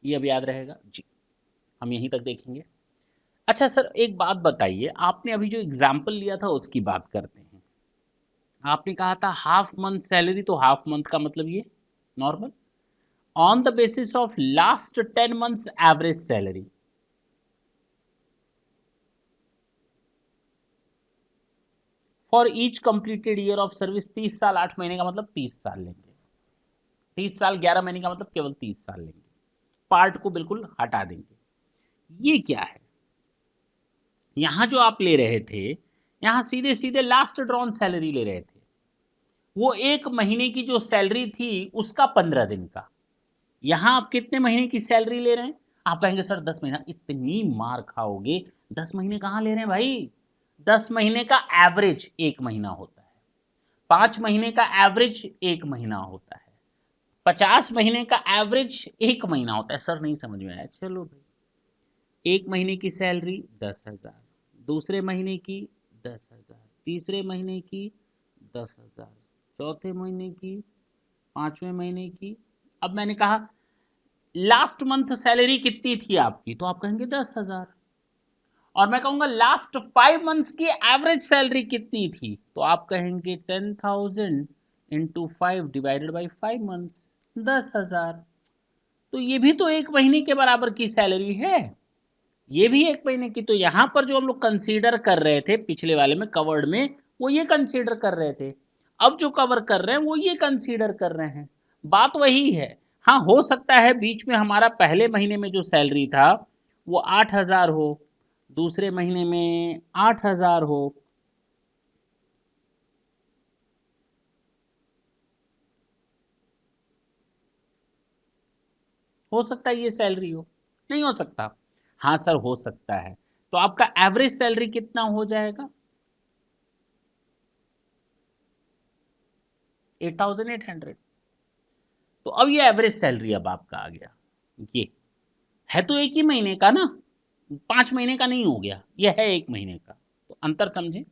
ये अब याद रहेगा जी, हम यहीं तक देखेंगे। अच्छा सर एक बात बताइए, आपने अभी जो एग्जाम्पल लिया था उसकी बात करते हैं। आपने कहा था हाफ मंथ सैलरी, तो हाफ मंथ का मतलब ये normal, on the basis of last 10 months average salary. For each completed year of service, 30 साल 8 महीने का मतलब 30 साल लेंगे, 30 साल 11 महीने का मतलब केवल 30 साल लेंगे, पार्ट को बिल्कुल हटा देंगे। ये क्या है, यहां जो आप ले रहे थे, यहां सीधे सीधे लास्ट ड्रॉन सैलरी ले रहे थे, वो एक महीने की जो सैलरी थी उसका 15 दिन का। यहां आप कितने महीने की सैलरी ले रहे हैं? आप कहेंगे सर 10 महीना, इतनी मार खाओगे, 10 महीने कहां ले रहे हैं भाई? 10 महीने का एवरेज एक महीना होता है, 5 महीने का एवरेज एक महीना होता है, 50 महीने का एवरेज एक महीना होता है। सर नहीं समझ में आया, चलो भाई, एक महीने की सैलरी 10,000, दूसरे महीने की 10,000, तीसरे महीने की 10,000, चौथे महीने की, पांचवें महीने की। अब मैंने कहा लास्ट मंथ सैलरी कितनी थी आपकी, तो आप कहेंगे 10,000, और मैं कहूंगा लास्ट 5 मंथ्स की एवरेज सैलरी कितनी थी, तो आप कहेंगे 10,000 इंटू 5 डिवाइडेड बाई 5 मंथ्स, 10,000। तो ये भी तो एक महीने के बराबर की सैलरी है, ये भी एक महीने की। तो यहां पर जो हम लोग कंसीडर कर रहे थे पिछले वाले में कवर्ड में, वो ये कंसीडर कर रहे थे, अब जो कवर कर रहे हैं वो ये कंसीडर कर रहे हैं, बात वही है। हाँ, हो सकता है बीच में हमारा पहले महीने में जो सैलरी था वो 8,000 हो, दूसरे महीने में 8,000 हो सकता है ये सैलरी हो, नहीं हो सकता? हाँ सर, हो सकता है। तो आपका एवरेज सैलरी कितना हो जाएगा? 8,800। तो अब ये एवरेज सैलरी अब आपका आ गया, ये है तो एक ही महीने का ना, 5 महीने का नहीं हो गया, ये है एक महीने का। तो अंतर समझे।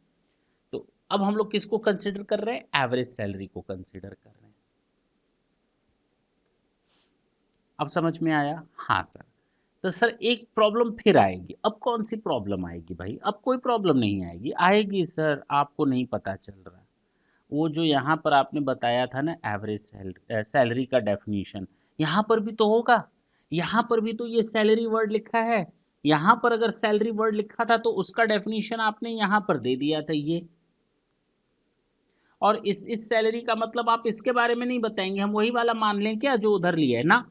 तो अब हम लोग किसको कंसिडर कर रहे हैं? एवरेज सैलरी को कंसिडर कर रहे हैं। अब समझ में आया? हाँ सर। तो सर एक प्रॉब्लम फिर आएगी, अब कौन सी प्रॉब्लम आएगी भाई? अब कोई प्रॉब्लम नहीं आएगी, आएगी सर, आपको नहीं पता चल रहा। वो जो यहाँ पर आपने बताया था ना एवरेज सैलरी, सैलरी का डेफिनेशन, यहाँ पर भी तो होगा, यहाँ पर भी तो ये सैलरी वर्ड लिखा है, यहाँ पर अगर सैलरी वर्ड लिखा था तो उसका डेफिनेशन आपने यहाँ पर दे दिया था ये। और इस सैलरी का मतलब आप इसके बारे में नहीं बताएंगे, हम वही वाला मान लें क्या जो उधर लिया है ना?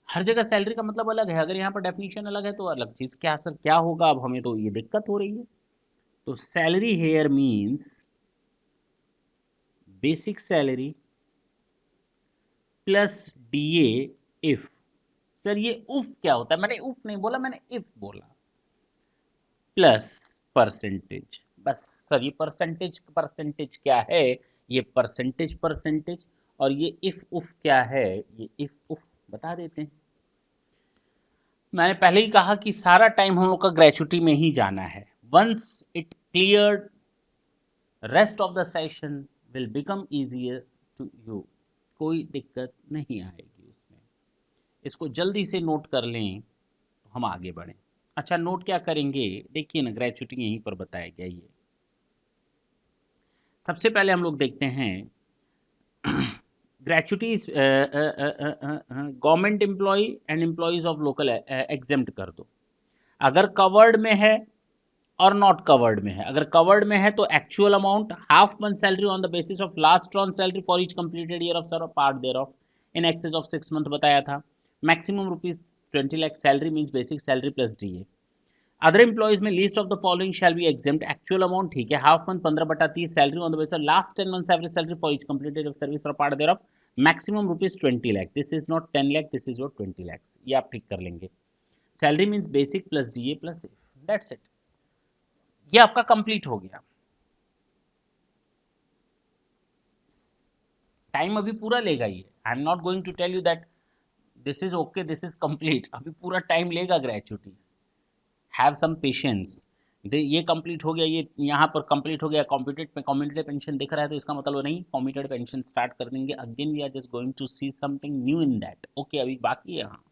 हर जगह सैलरी का मतलब अलग है, अगर यहाँ पर डेफिनेशन अलग है तो अलग चीज़। क्या सर क्या होगा? अब हमें तो ये दिक्कत हो रही है। तो salary here means basic salary plus DA if. Sir ये उफ क्या होता है? मैंने उफ नहीं बोला, मैंने इफ बोला। प्लस परसेंटेज, बस सर ये परसेंटेज परसेंटेज क्या है? ये परसेंटेज परसेंटेज, और ये इफ उफ क्या है? ये इफ उफ बता देते हैं। मैंने पहले ही कहा कि सारा टाइम हम लोग का ग्रेचुटी में ही जाना है। Once it clear, rest of the session will become easier to you. कोई दिक्कत नहीं आएगी उसमें, इसको जल्दी से नोट कर लें तो हम आगे बढ़ें। अच्छा, नोट क्या करेंगे? देखिए ना, ग्रेचुटी यहीं पर बताया गया। ये सबसे पहले हम लोग देखते हैं gratuity government employee and employees of local exempt कर दो, अगर कवर्ड में है और नॉट कवर्ड में है। अगर कवर्ड में है तो actual amount half month salary on the basis of last on salary for each completed year of serve part thereof in excess of 6 month बताया था। Maximum rupees 20 lakh salary means basic salary plus DA. Other employees में least of the following shall be exempt, actual amount ठीक है, half month 15/30 salary on the basis last 10 months average salary for each completed of service for part thereof maximum rupees 20 lakh. This is not 10 lakh, this is your 20 lakh. ये आप ठीक कर लेंगे। Salary means basic plus DA plus, that's it. ये आपका complete हो गया। Time अभी पूरा लेगा ये, I am not going to tell you that this is okay, this is complete. अभी पूरा टाइम लेगा ग्रेचुटी, हैव सम पेशेंस। ये कंप्लीट हो गया, ये यहाँ पर कंप्लीट हो गया। कॉम्पिटेड में कम्युनिटी पेंशन दिख रहा है तो इसका मतलब नहीं, कम्युनिटेड पेंशन स्टार्ट कर देंगे। Again we are just going to see something new in that. Okay, अभी बाकी है, हाँ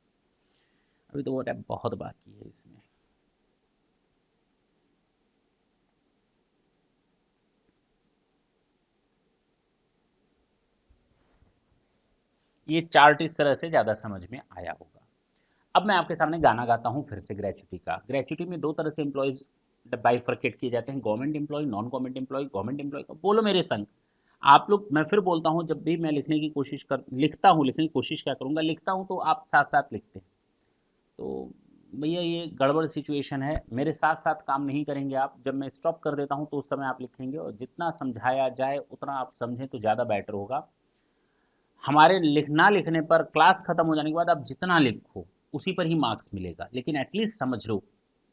अभी तो वो टाइम बहुत बाकी है इसमें। ये चार्ट इस तरह से ज़्यादा समझ में आया होगा। अब मैं आपके सामने गाना गाता हूँ फिर से ग्रेच्युटी का। ग्रेच्युटी में दो तरह से एम्प्लॉयज़ बाइफरकेट किए जाते हैं, government employ, non government employ. Government employ का बोलो मेरे संग, आप लोग, मैं फिर बोलता हूँ, जब भी मैं लिखने की कोशिश क्या करूँगा, लिखता हूँ तो आप साथ साथ लिखते हैं। तो भैया ये गड़बड़ सिचुएशन है, मेरे साथ साथ काम नहीं करेंगे आप। जब मैं स्टॉप कर देता हूँ तो उस समय आप लिखेंगे, और जितना समझाया जाए उतना आप समझें तो ज़्यादा बेटर होगा। हमारे लिखना लिखने पर, क्लास खत्म हो जाने के बाद आप जितना लिखो उसी पर ही मार्क्स मिलेगा, लेकिन एटलीस्ट समझ लो,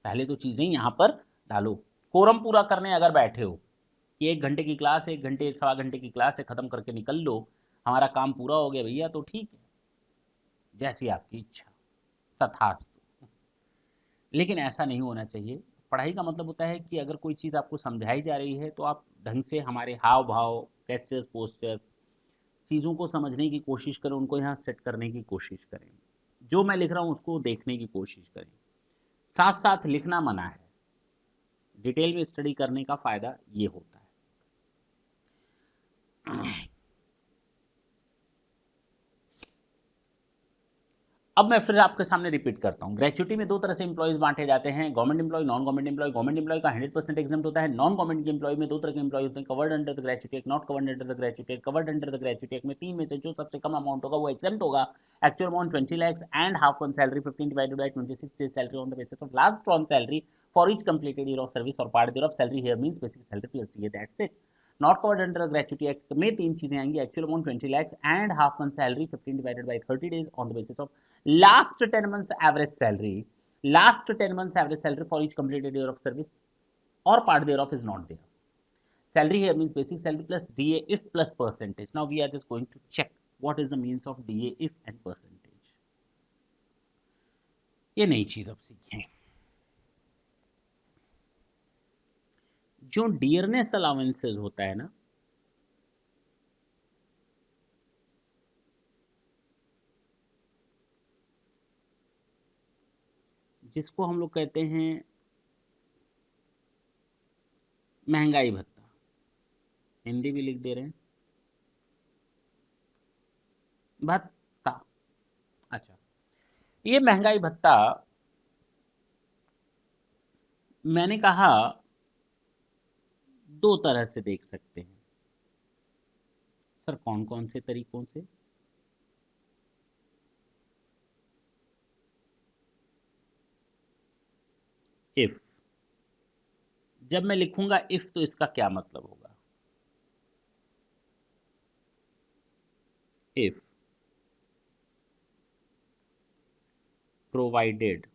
पहले तो चीज़ें यहाँ पर डालो। कोरम पूरा करने अगर बैठे हो कि 1 घंटे की क्लास है, 1 घंटे सवा घंटे की क्लास है, ख़त्म करके निकल लो, हमारा काम पूरा हो गया भैया, तो ठीक है, जैसी आपकी इच्छा, तथास्तु। लेकिन ऐसा नहीं होना चाहिए। पढ़ाई का मतलब होता है कि अगर कोई चीज़ आपको समझाई जा रही है तो आप ढंग से हमारे हाव भाव, गेस्चर्स, पोस्चर्स, चीज़ों को समझने की कोशिश करें, उनको यहाँ सेट करने की कोशिश करें। जो मैं लिख रहा हूँ उसको देखने की कोशिश करें। साथ साथ लिखना मना है, डिटेल में स्टडी करने का फ़ायदा ये होता है। अब मैं फिर आपके सामने रिपीट करता हूँ। ग्रेच्युटी में दो तरह से एम्प्लॉयज़ बांटे जाते हैं, government employ, non government employ. Government employ का 100% एग्जाम होता है। नॉन गवर्नमेंट के एम्प्लॉय में दो तरह के एम्प्लॉय होते हैं, covered under the gratuity act, not covered under the gratuity act. Covered under the gratuity act में तीन में से जो सबसे कम अमाउंट होगा वो एग्जाम होगा। Actual amount 20 lakhs and half on salary 15 divided by 26 days salary on the basis of last on salary for each completed year of service और part year of salary. Here means basic salary plus DA, that's it. Not covered under the gratuity act में तीन चीजें आएंगी, actual amount 20 lakhs and half month salary 15 divided by 30 days on the basis of last 10 months average salary, last 10 months average salary for each completed year of service or part thereof is not there. Salary here means basic salary plus DA if plus percentage. Now we are just going to check what is the means of DA if and percentage. ये नई चीज अब सीखें। जो dearness allowances होता है ना, जिसको हम लोग कहते हैं महंगाई भत्ता, हिंदी भी लिख दे रहे हैं भत्ता। अच्छा, ये महंगाई भत्ता मैंने कहा दो तरह से देख सकते हैं। सर कौन कौन से तरीकों से? इफ, जब मैं लिखूंगा इफ तो इसका क्या मतलब होगा? If provided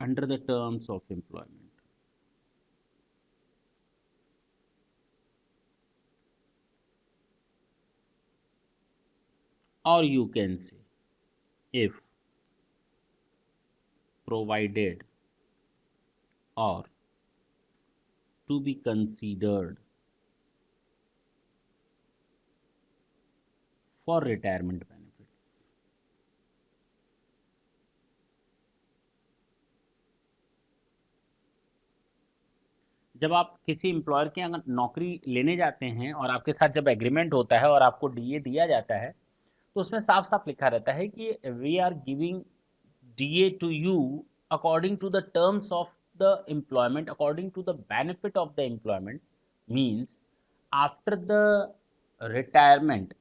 under the terms of employment, or you can say if provided or to be considered for retirement benefits. जब आप किसी एम्प्लॉयर के अगर नौकरी लेने जाते हैं और आपके साथ जब एग्रीमेंट होता है और आपको डीए दिया जाता है, तो उसमें साफ साफ लिखा रहता है कि we are giving DA to you according to the terms of the employment, according to the benefit of the employment, means after the retirement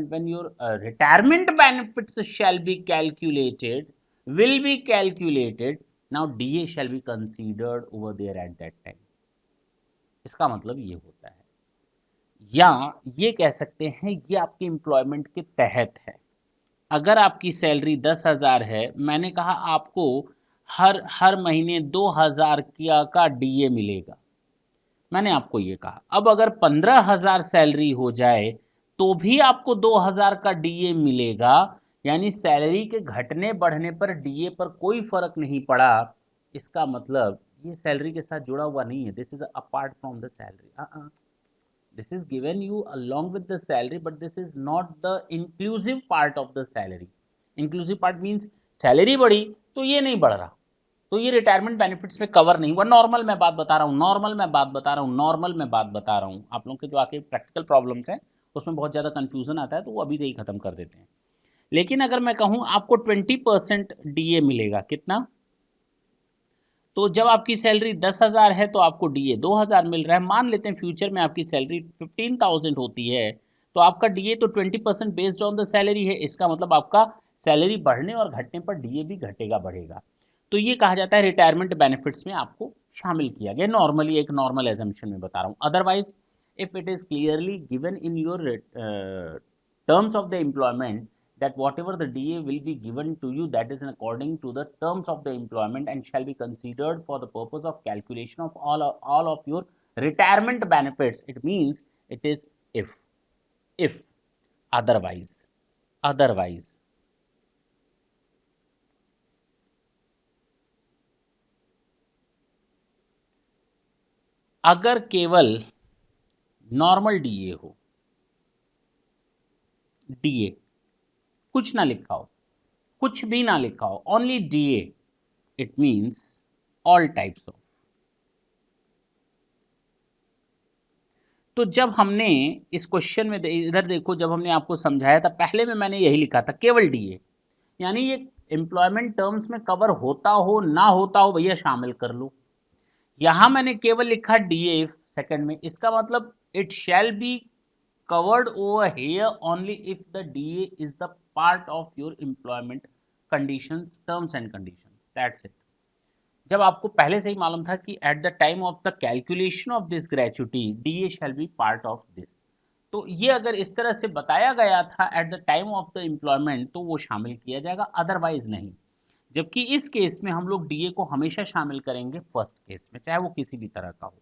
when your retirement benefits shall be calculated, will be calculated, now DA shall be considered over there at that time. इसका मतलब ये होता है, या ये कह सकते हैं ये आपके एम्प्लॉयमेंट के तहत है। अगर आपकी सैलरी 10,000 है, मैंने कहा आपको हर महीने 2,000 का डीए मिलेगा, मैंने आपको ये कहा। अब अगर 15,000 सैलरी हो जाए तो भी आपको 2,000 का डीए मिलेगा, यानी सैलरी के घटने बढ़ने पर डीए पर कोई फर्क नहीं पड़ा। इसका मतलब ये सैलरी के साथ जुड़ा हुआ नहीं है, this is apart from the salary. this is given you along with the salary, but this is not the inclusive part of the salary. Inclusive part means salary बढ़ी तो ये नहीं बढ़ रहा, तो ये रिटायरमेंट बेनिफिट्स में कवर नहीं हुआ। नॉर्मल मैं बात बता रहा हूँ, आप लोगों के जो आके प्रैक्टिकल प्रॉब्लम्स हैं उसमें बहुत ज़्यादा कन्फ्यूजन आता है, तो वो अभी से ही खत्म कर देते हैं। लेकिन अगर मैं कहूँ आपको 20% डीए मिलेगा, कितना? तो जब आपकी सैलरी 10,000 है तो आपको डीए 2,000 मिल रहा है। मान लेते हैं फ्यूचर में आपकी सैलरी 15,000 होती है, तो आपका डीए तो 20% बेस्ड ऑन द सैलरी है। इसका मतलब आपका सैलरी बढ़ने और घटने पर डीए भी घटेगा बढ़ेगा। तो ये कहा जाता है रिटायरमेंट बेनिफिट्स में आपको शामिल किया गया। नॉर्मली एक नॉर्मल एजम्पशन में बता रहा हूँ। Otherwise if it is clearly given in your terms of the employment that whatever the DA will be given to you, that is according to the terms of the employment and shall be considered for the purpose of calculation of all of your retirement benefits. It means it is if otherwise अगर केवल normal DA हो, DA कुछ ना लिखा हो, कुछ भी ना लिखा हो, only DA, it means all types of. तो जब हमने इस क्वेश्चन में इधर देखो, जब हमने आपको समझाया था पहले में मैंने यही लिखा था केवल डीए, यानी ये एम्प्लॉयमेंट टर्म्स में कवर होता हो ना होता हो भैया शामिल कर लो। यहां मैंने केवल लिखा डीए सेकंड में, इसका मतलब it shall be covered over here only if the DA is the part of your employment conditions, terms and conditions. That's it. जब आपको पहले से ही मालूम था कि at the time of the calculation of this gratuity DA shall be part of this, तो ये अगर इस तरह से बताया गया था at the time of the employment तो वो शामिल किया जाएगा, अदरवाइज नहीं। जबकि इस केस में हम लोग डीए को हमेशा शामिल करेंगे फर्स्ट केस में, चाहे वो किसी भी तरह का हो।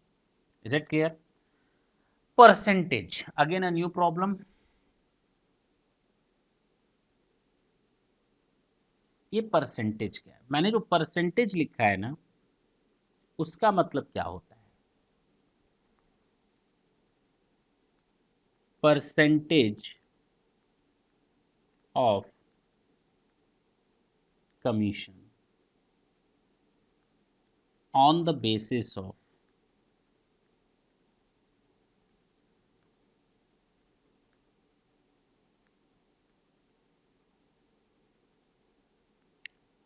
Is it clear? Percentage, again a new problem. ये परसेंटेज क्या है? मैंने जो परसेंटेज लिखा है ना, उसका मतलब क्या होता है? Percentage of commission on the basis of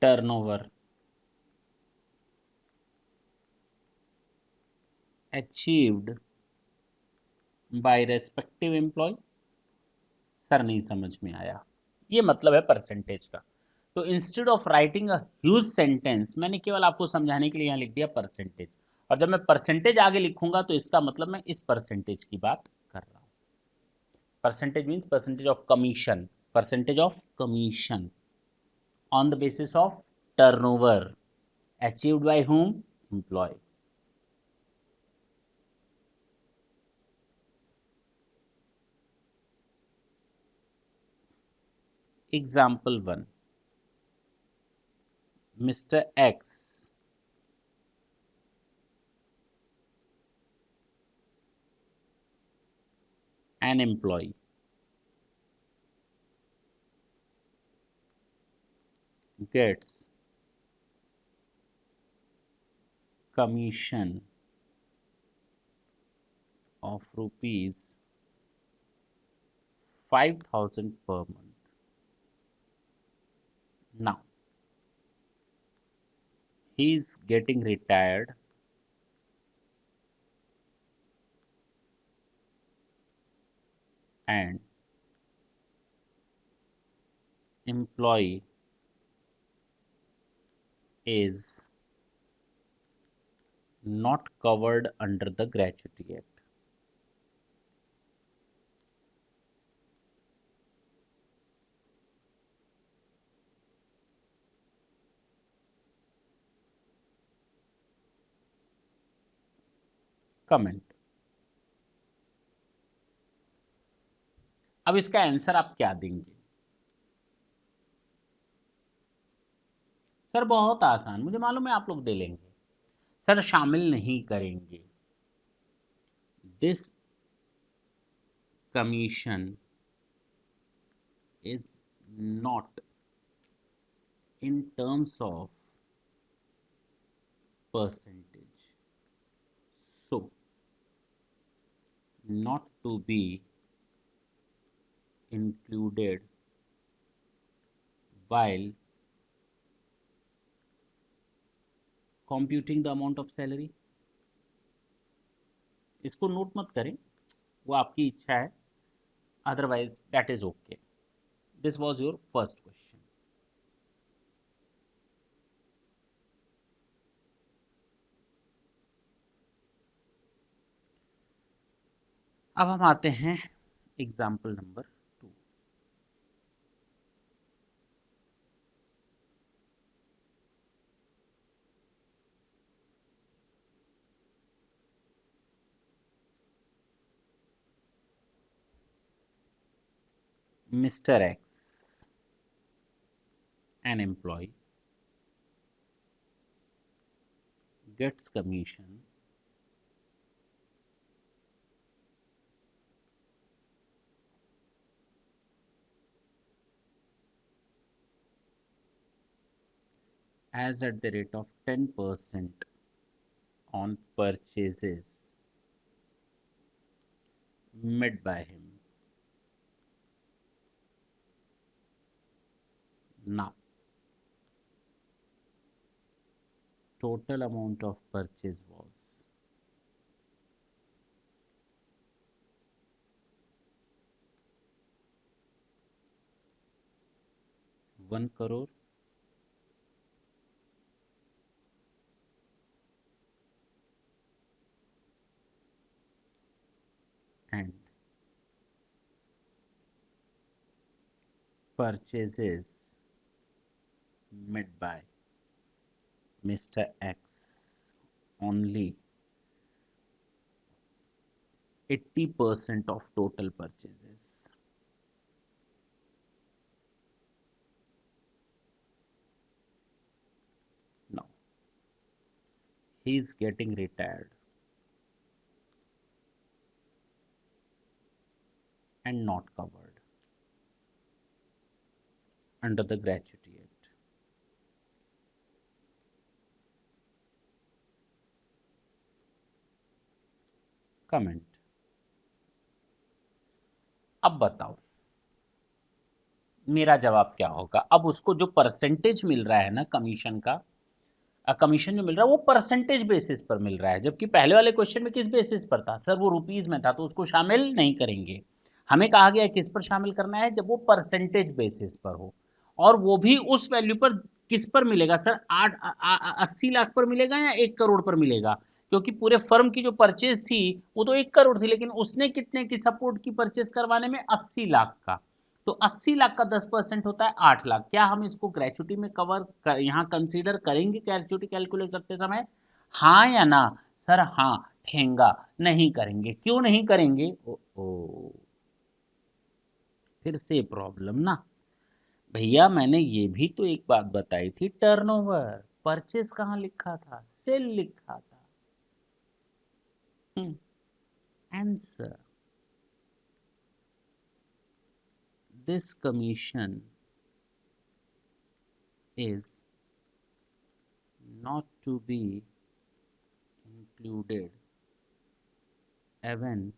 turnover achieved by respective employ. Sir नहीं समझ में आया, ये मतलब है परसेंटेज का। तो instead of writing a huge sentence, मैंने केवल आपको समझाने के लिए यहाँ लिख दिया परसेंटेज। और जब मैं परसेंटेज आगे लिखूंगा तो इसका मतलब मैं इस परसेंटेज की बात कर रहा हूँ। Percentage means percentage of commission, percentage of commission on the basis of turnover achieved by whom? Employee. Example 1, Mr. X an employee gets commission of rupees 5,000 per month. Now he is getting retired and employee is not covered under the Gratuity Act. Comment. अब इसका answer आप क्या देंगे? Sir बहुत आसान, मुझे मालूम है आप लोग दे लेंगे। सर शामिल नहीं करेंगे। This commission is not in terms of percentage. So, not to be included while computing the amount of salary. इसको नोट मत करें, वो आपकी इच्छा है, otherwise that is okay. This was your first question. अब हम आते हैं example number 2. Mr. X, an employee, gets commission as at the rate of 10% on purchases made by him. Now, total amount of purchase was 1 crore and purchases made by Mr. X only 80% of total purchases. Now, he is getting retired and not covered under the Gratuity Act. Comment. अब बताओ मेरा जवाब क्या होगा. अब उसको जो percentage मिल रहा है ना कमीशन का, कमीशन जो मिल रहा है वो परसेंटेज बेसिस पर मिल रहा है, जबकि पहले वाले क्वेश्चन में किस बेसिस पर था सर, वो रुपीस में था, तो उसको शामिल नहीं करेंगे. हमें कहा गया किस पर शामिल करना है, जब वो परसेंटेज बेसिस पर हो, और वो भी उस वैल्यू पर. किस पर मिलेगा सर, 80 लाख पर मिलेगा या 1 करोड़ पर मिलेगा, क्योंकि पूरे फर्म की जो परचेज थी वो तो 1 करोड़ थी, लेकिन उसने कितने की सपोर्ट की परचेज करवाने में, 80 लाख का. तो 80 लाख का 10% होता है 8 लाख. क्या हम इसको ग्रेचुटी में यहाँ कंसीडर करेंगे ग्रेचुटी कैलकुलेट करते समय, हाँ या ना सर? हाँ. ठेंगा नहीं करेंगे. क्यों नहीं करेंगे? ओ, फिर से प्रॉब्लम ना भैया. मैंने ये भी तो एक बात बताई थी, टर्नओवर. परचेज कहाँ लिखा था, सेल लिखा था. Answer, this commission is not to be included even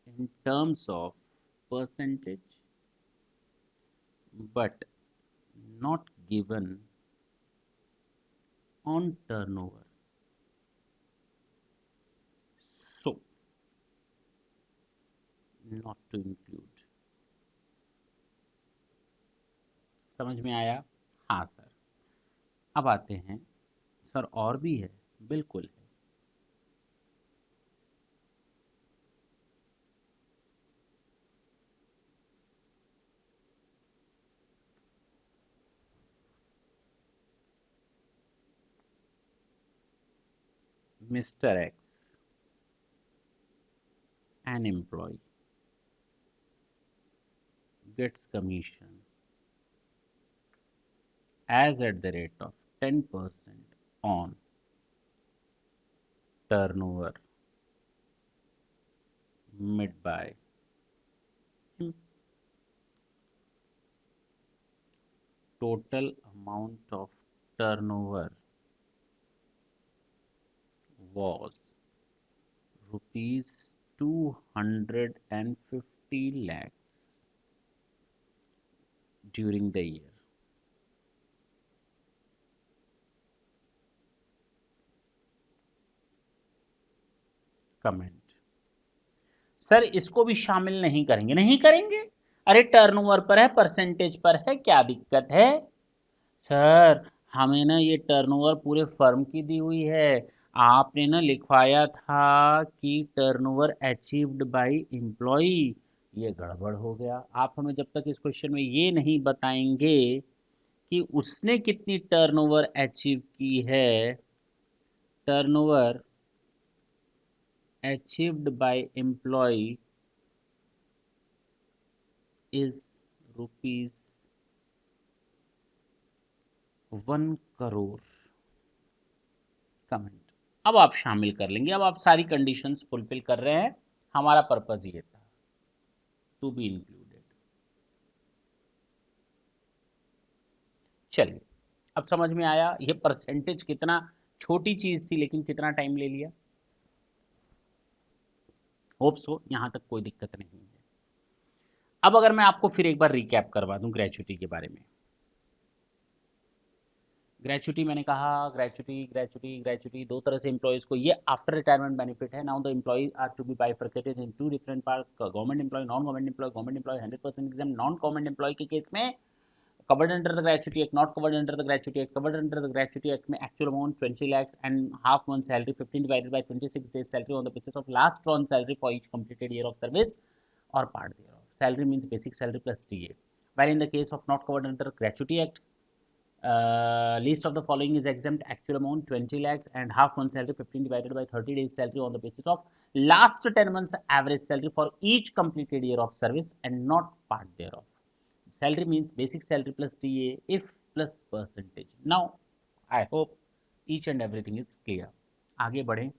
in terms of percentage, but not given on turnover. So, not to include. समझ में आया? हाँ सर. अब आते हैं सर, और भी है. बिल्कुल है. Mr. X, an employee, gets commission as at the rate of 10% on turnover made by him. Total amount of turnover was rupees 250 lakhs during the year. Comment. Sir इसको भी शामिल नहीं करेंगे, नहीं करेंगे। अरे टर्नओवर पर है, परसेंटेज पर है, क्या दिक्कत है। सर हमें ना ये टर्नओवर पूरे फर्म की दी हुई है, आपने ना लिखवाया था कि टर्नओवर अचीव्ड बाय एम्प्लॉय, ये गड़बड़ हो गया। आप हमें जब तक इस क्वेश्चन में ये नहीं बताएंगे कि उसने कितनी टर्नओवर अचीव की है, turnover achieved by employee is rupees 1 crore. Comment. अब आप शामिल कर लेंगे, अब आप सारी कंडीशंस फुलफिल कर रहे हैं, हमारा पर्पस ये था, टू बी इंक्लूडेड। चलिए अब समझ में आया ये परसेंटेज कितना छोटी चीज थी लेकिन कितना टाइम ले लिया। होप सो यहां तक कोई दिक्कत नहीं है। अब अगर मैं आपको फिर एक बार रिकैप करवा दूं ग्रेचुटी के बारे में। ग्रेचुटी मैंने कहा, ग्रेचुटी दो तरह से एम्प्लॉयज को, ये आफ्टर रिटायरमेंट बेनिफिट है। Now the employees are to be bifurcated in to different part, government employ, non government employ. Government employ 100% exam, non government employ के केस में covered under the gratuity act, not covered under the gratuity act। covered under the gratuity act में actual amount 20 lakhs and half month salary 15 divided by 26 days salary on the basis of last drawn salary for each completed year of service or part thereof। salary means basic salary plus DA। while in the case of not covered under gratuity act, least of the following is exempt: actual amount 20 lakhs and half month salary 15 divided by 30 days salary on the basis of last 10 months average salary for each completed year of service and not part thereof। salary means basic salary plus DA if plus percentage। now I hope each and everything is clear। आगे बढ़ें।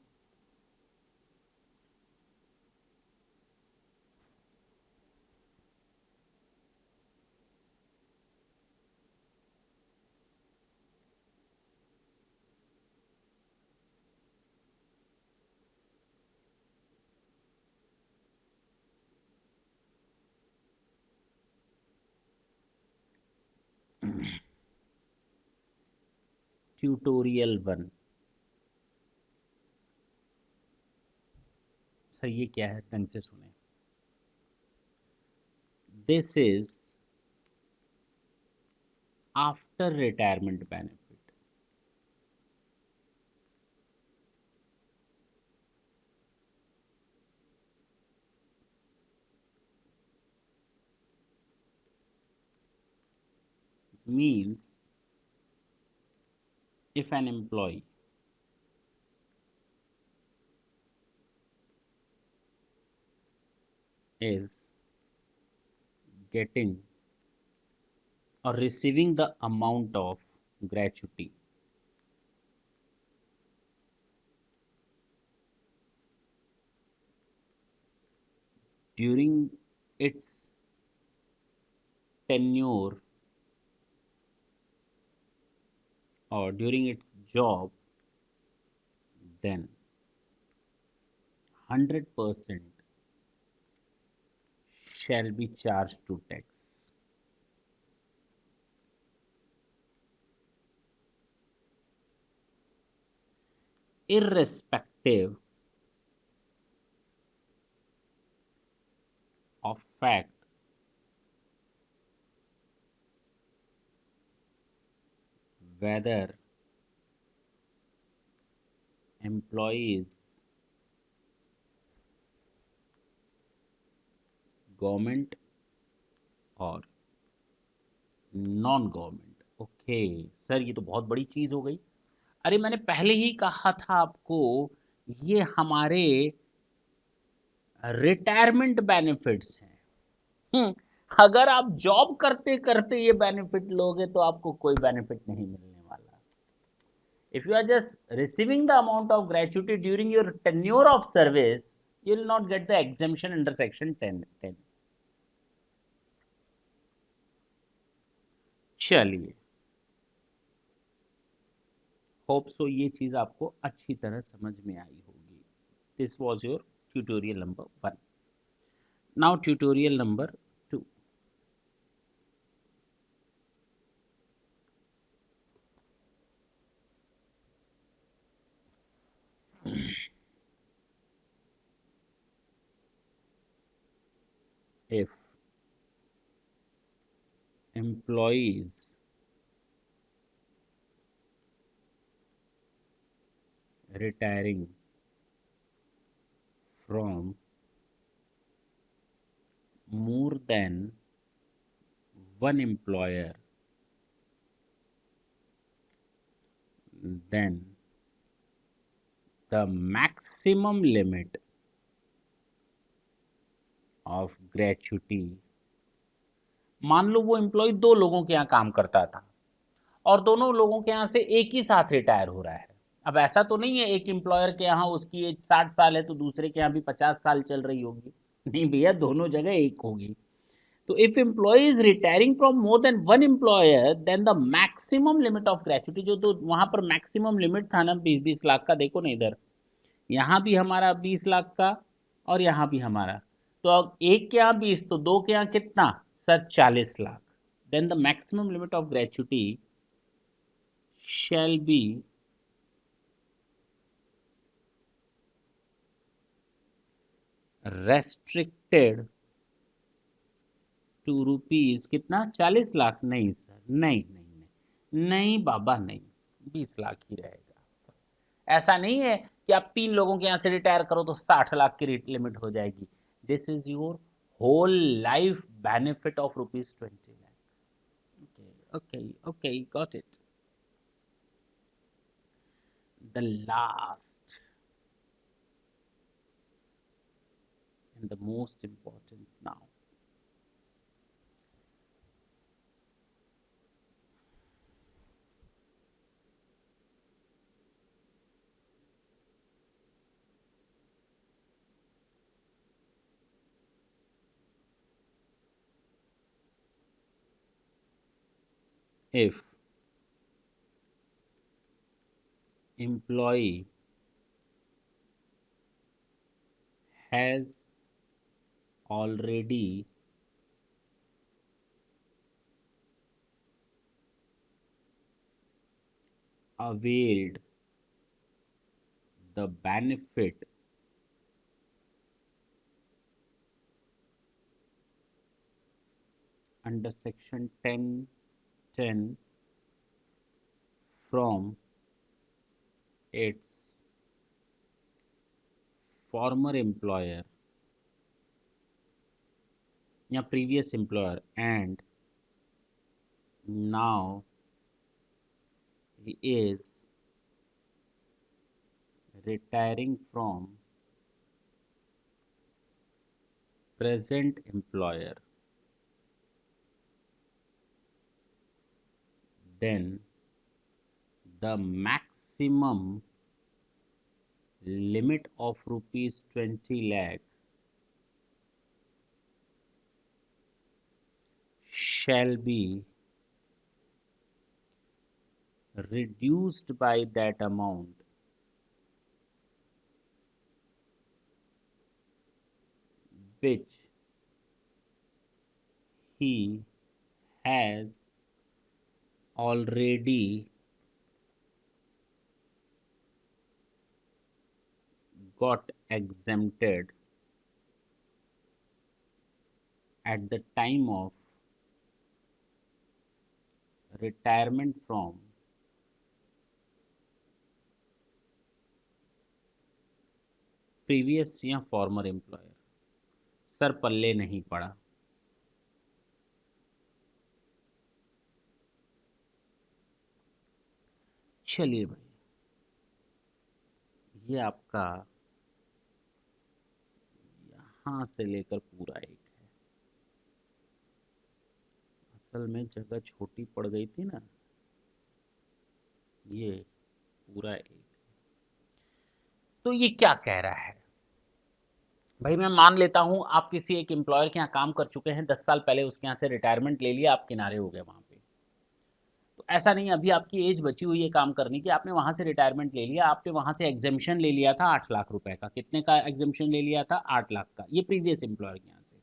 Tutorial 1। Sir ये क्या है, ढंग से सुने। This is after retirement benefit. means if an employee is getting or receiving the amount of gratuity during its tenure or during its job, then 100% shall be charged to tax, irrespective of fact whether employee is government और non government. Okay sir ये तो बहुत बड़ी चीज हो गई। अरे मैंने पहले ही कहा था आपको, ये हमारे रिटायरमेंट बेनिफिट्स हैं। अगर आप जॉब करते करते ये बेनिफिट लोगे तो आपको कोई बेनिफिट नहीं मिलने वाला। If you are just receiving the amount of gratuity during your tenure of service, you will not get the exemption under section 10। चलिए होप सो ये चीज़ आपको अच्छी तरह समझ में आई होगी। This was your tutorial number 1। Now tutorial number 2। If employees retiring from more than one employer, then the maximum limit of gratuity, मान लो वो एम्प्लॉय 2 लोगों के यहाँ काम करता था और दोनों लोगों के यहाँ से एक ही साथ रिटायर हो रहा है। अब ऐसा तो नहीं है एक एम्प्लॉयर के यहाँ उसकी एज 60 साल है तो दूसरे के यहाँ भी 50 साल चल रही होगी, नहीं भैया, दोनों जगह एक होगी। तो if employ is retiring from more than one employer then the maximum limit of gratuity, जो तो वहां पर मैक्सिमम लिमिट था ना 20-20 लाख का, देखो ना इधर, यहाँ भी हमारा 20 लाख का और यहाँ भी हमारा, तो अब एक के यहाँ 20 तो दो के यहाँ कितना sir 40 lakh. Then the maximum limit of gratuity shall be restricted to rupees कितना 40 लाख, नहीं सर, नहीं नहीं नहीं नहीं बाबा नहीं, 20 लाख ही रहेगा। ऐसा नहीं है कि आप 3 लोगों के यहाँ से रिटायर करो तो 60 लाख की लिमिट हो जाएगी। This is your whole life benefit of rupees 20 lakh. Okay okay got it. The last and the most important now. If employee has already availed the benefit under section 10(10) from its former employer या previous employer and now he is retiring from present employer, then the maximum limit of rupees 20 lakh shall be reduced by that amount which he has already got exempted at the time of retirement from previous या former employer। Sir पल्ले नहीं पड़ा। चलिए भाई, ये आपका यहाँ से लेकर पूरा एक है। असल में जगह छोटी पड़ गई थी ना, ये पूरा एक। तो ये क्या कह रहा है भाई, मैं मान लेता हूं आप किसी एक एम्प्लॉयर के यहाँ काम कर चुके हैं 10 साल पहले, उसके यहाँ से रिटायरमेंट ले लिया, आप किनारे हो गए वहां पे। तो ऐसा नहीं अभी आपकी एज बची हुई है काम करने की, आपने वहाँ से रिटायरमेंट ले लिया, आपने वहाँ से एग्जेम्पशन ले लिया था 8 लाख रुपए का, कितने का एग्जेम्पशन ले लिया था 8 लाख का, ये प्रीवियस एम्प्लॉयर के यहाँ से।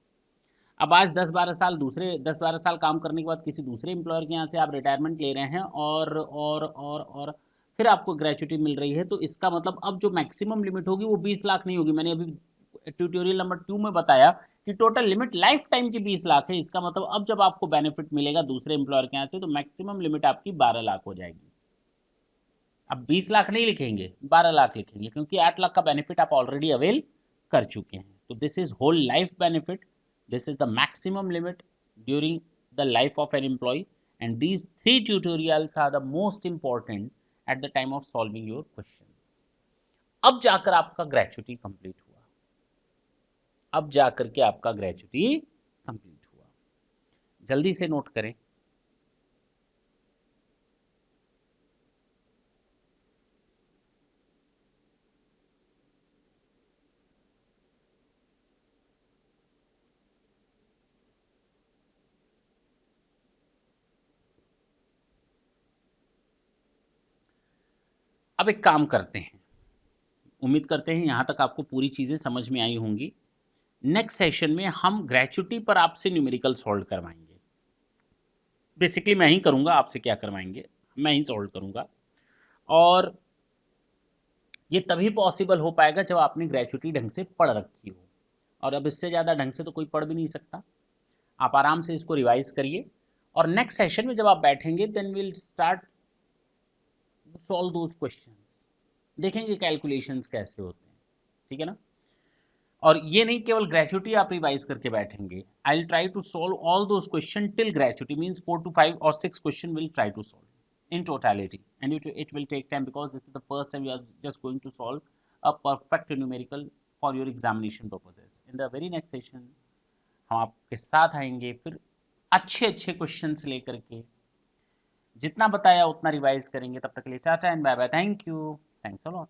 अब आज 10-12 साल दूसरे 10-12 साल काम करने के बाद किसी दूसरे एम्प्लॉयर के यहाँ से आप रिटायरमेंट ले रहे हैं और फिर आपको ग्रेचुटी मिल रही है, तो इसका मतलब अब जो मैक्सिमम लिमिट होगी वो 20 लाख नहीं होगी। मैंने अभी ट्यूटोरियल नंबर 2 में बताया कि टोटल लिमिट लाइफ टाइम की 20 लाख है। इसका मतलब अब जब आपको बेनिफिट मिलेगा दूसरे एम्प्लॉयर के यहाँ से तो मैक्सिमम लिमिट आपकी 12 लाख हो जाएगी। अब 20 लाख नहीं लिखेंगे, 12 लाख लिखेंगे, क्योंकि 8 लाख का बेनिफिट आप ऑलरेडी अवेल कर चुके हैं। तो this is whole life benefit, this is the maximum limit during the life of an employee, and these 3 tutorials are the most important at the time of solving your questions. अब जाकर आपका gratuity complete हुआ, अब जाकर के आपका gratuity complete हुआ। जल्दी से नोट करें। अब एक काम करते हैं, उम्मीद करते हैं यहां तक आपको पूरी चीजें समझ में आई होंगी। नेक्स्ट सेशन में हम ग्रेचुटी पर आपसे न्यूमेरिकल सॉल्व करवाएंगे। बेसिकली मैं ही करूंगा, आपसे क्या करवाएंगे, मैं ही सॉल्व करूंगा। और ये तभी पॉसिबल हो पाएगा जब आपने ग्रेचुटी ढंग से पढ़ रखी हो, और अब इससे ज़्यादा ढंग से तो कोई पढ़ भी नहीं सकता। आप आराम से इसको रिवाइज करिए, और नेक्स्ट सेशन में जब आप बैठेंगे then will start solve those questions, देखेंगे कैलकुलेशंस कैसे होते हैं, ठीक है ना। और ये नहीं केवल ग्रेचुटी आप रिवाइज करके बैठेंगे, I will try to solve all those question till gratuity, means 4 to 5 or 6 question will try to solve in totality, and it will take time because this is the first time you are just going to solve a perfect numerical for your examination purposes. In the very next session हम आपके साथ आएंगे फिर अच्छे अच्छे questions लेकर के, जितना बताया उतना रिवाइज करेंगे। तब तक के लिए tata and bye bye, thank you, thanks a lot.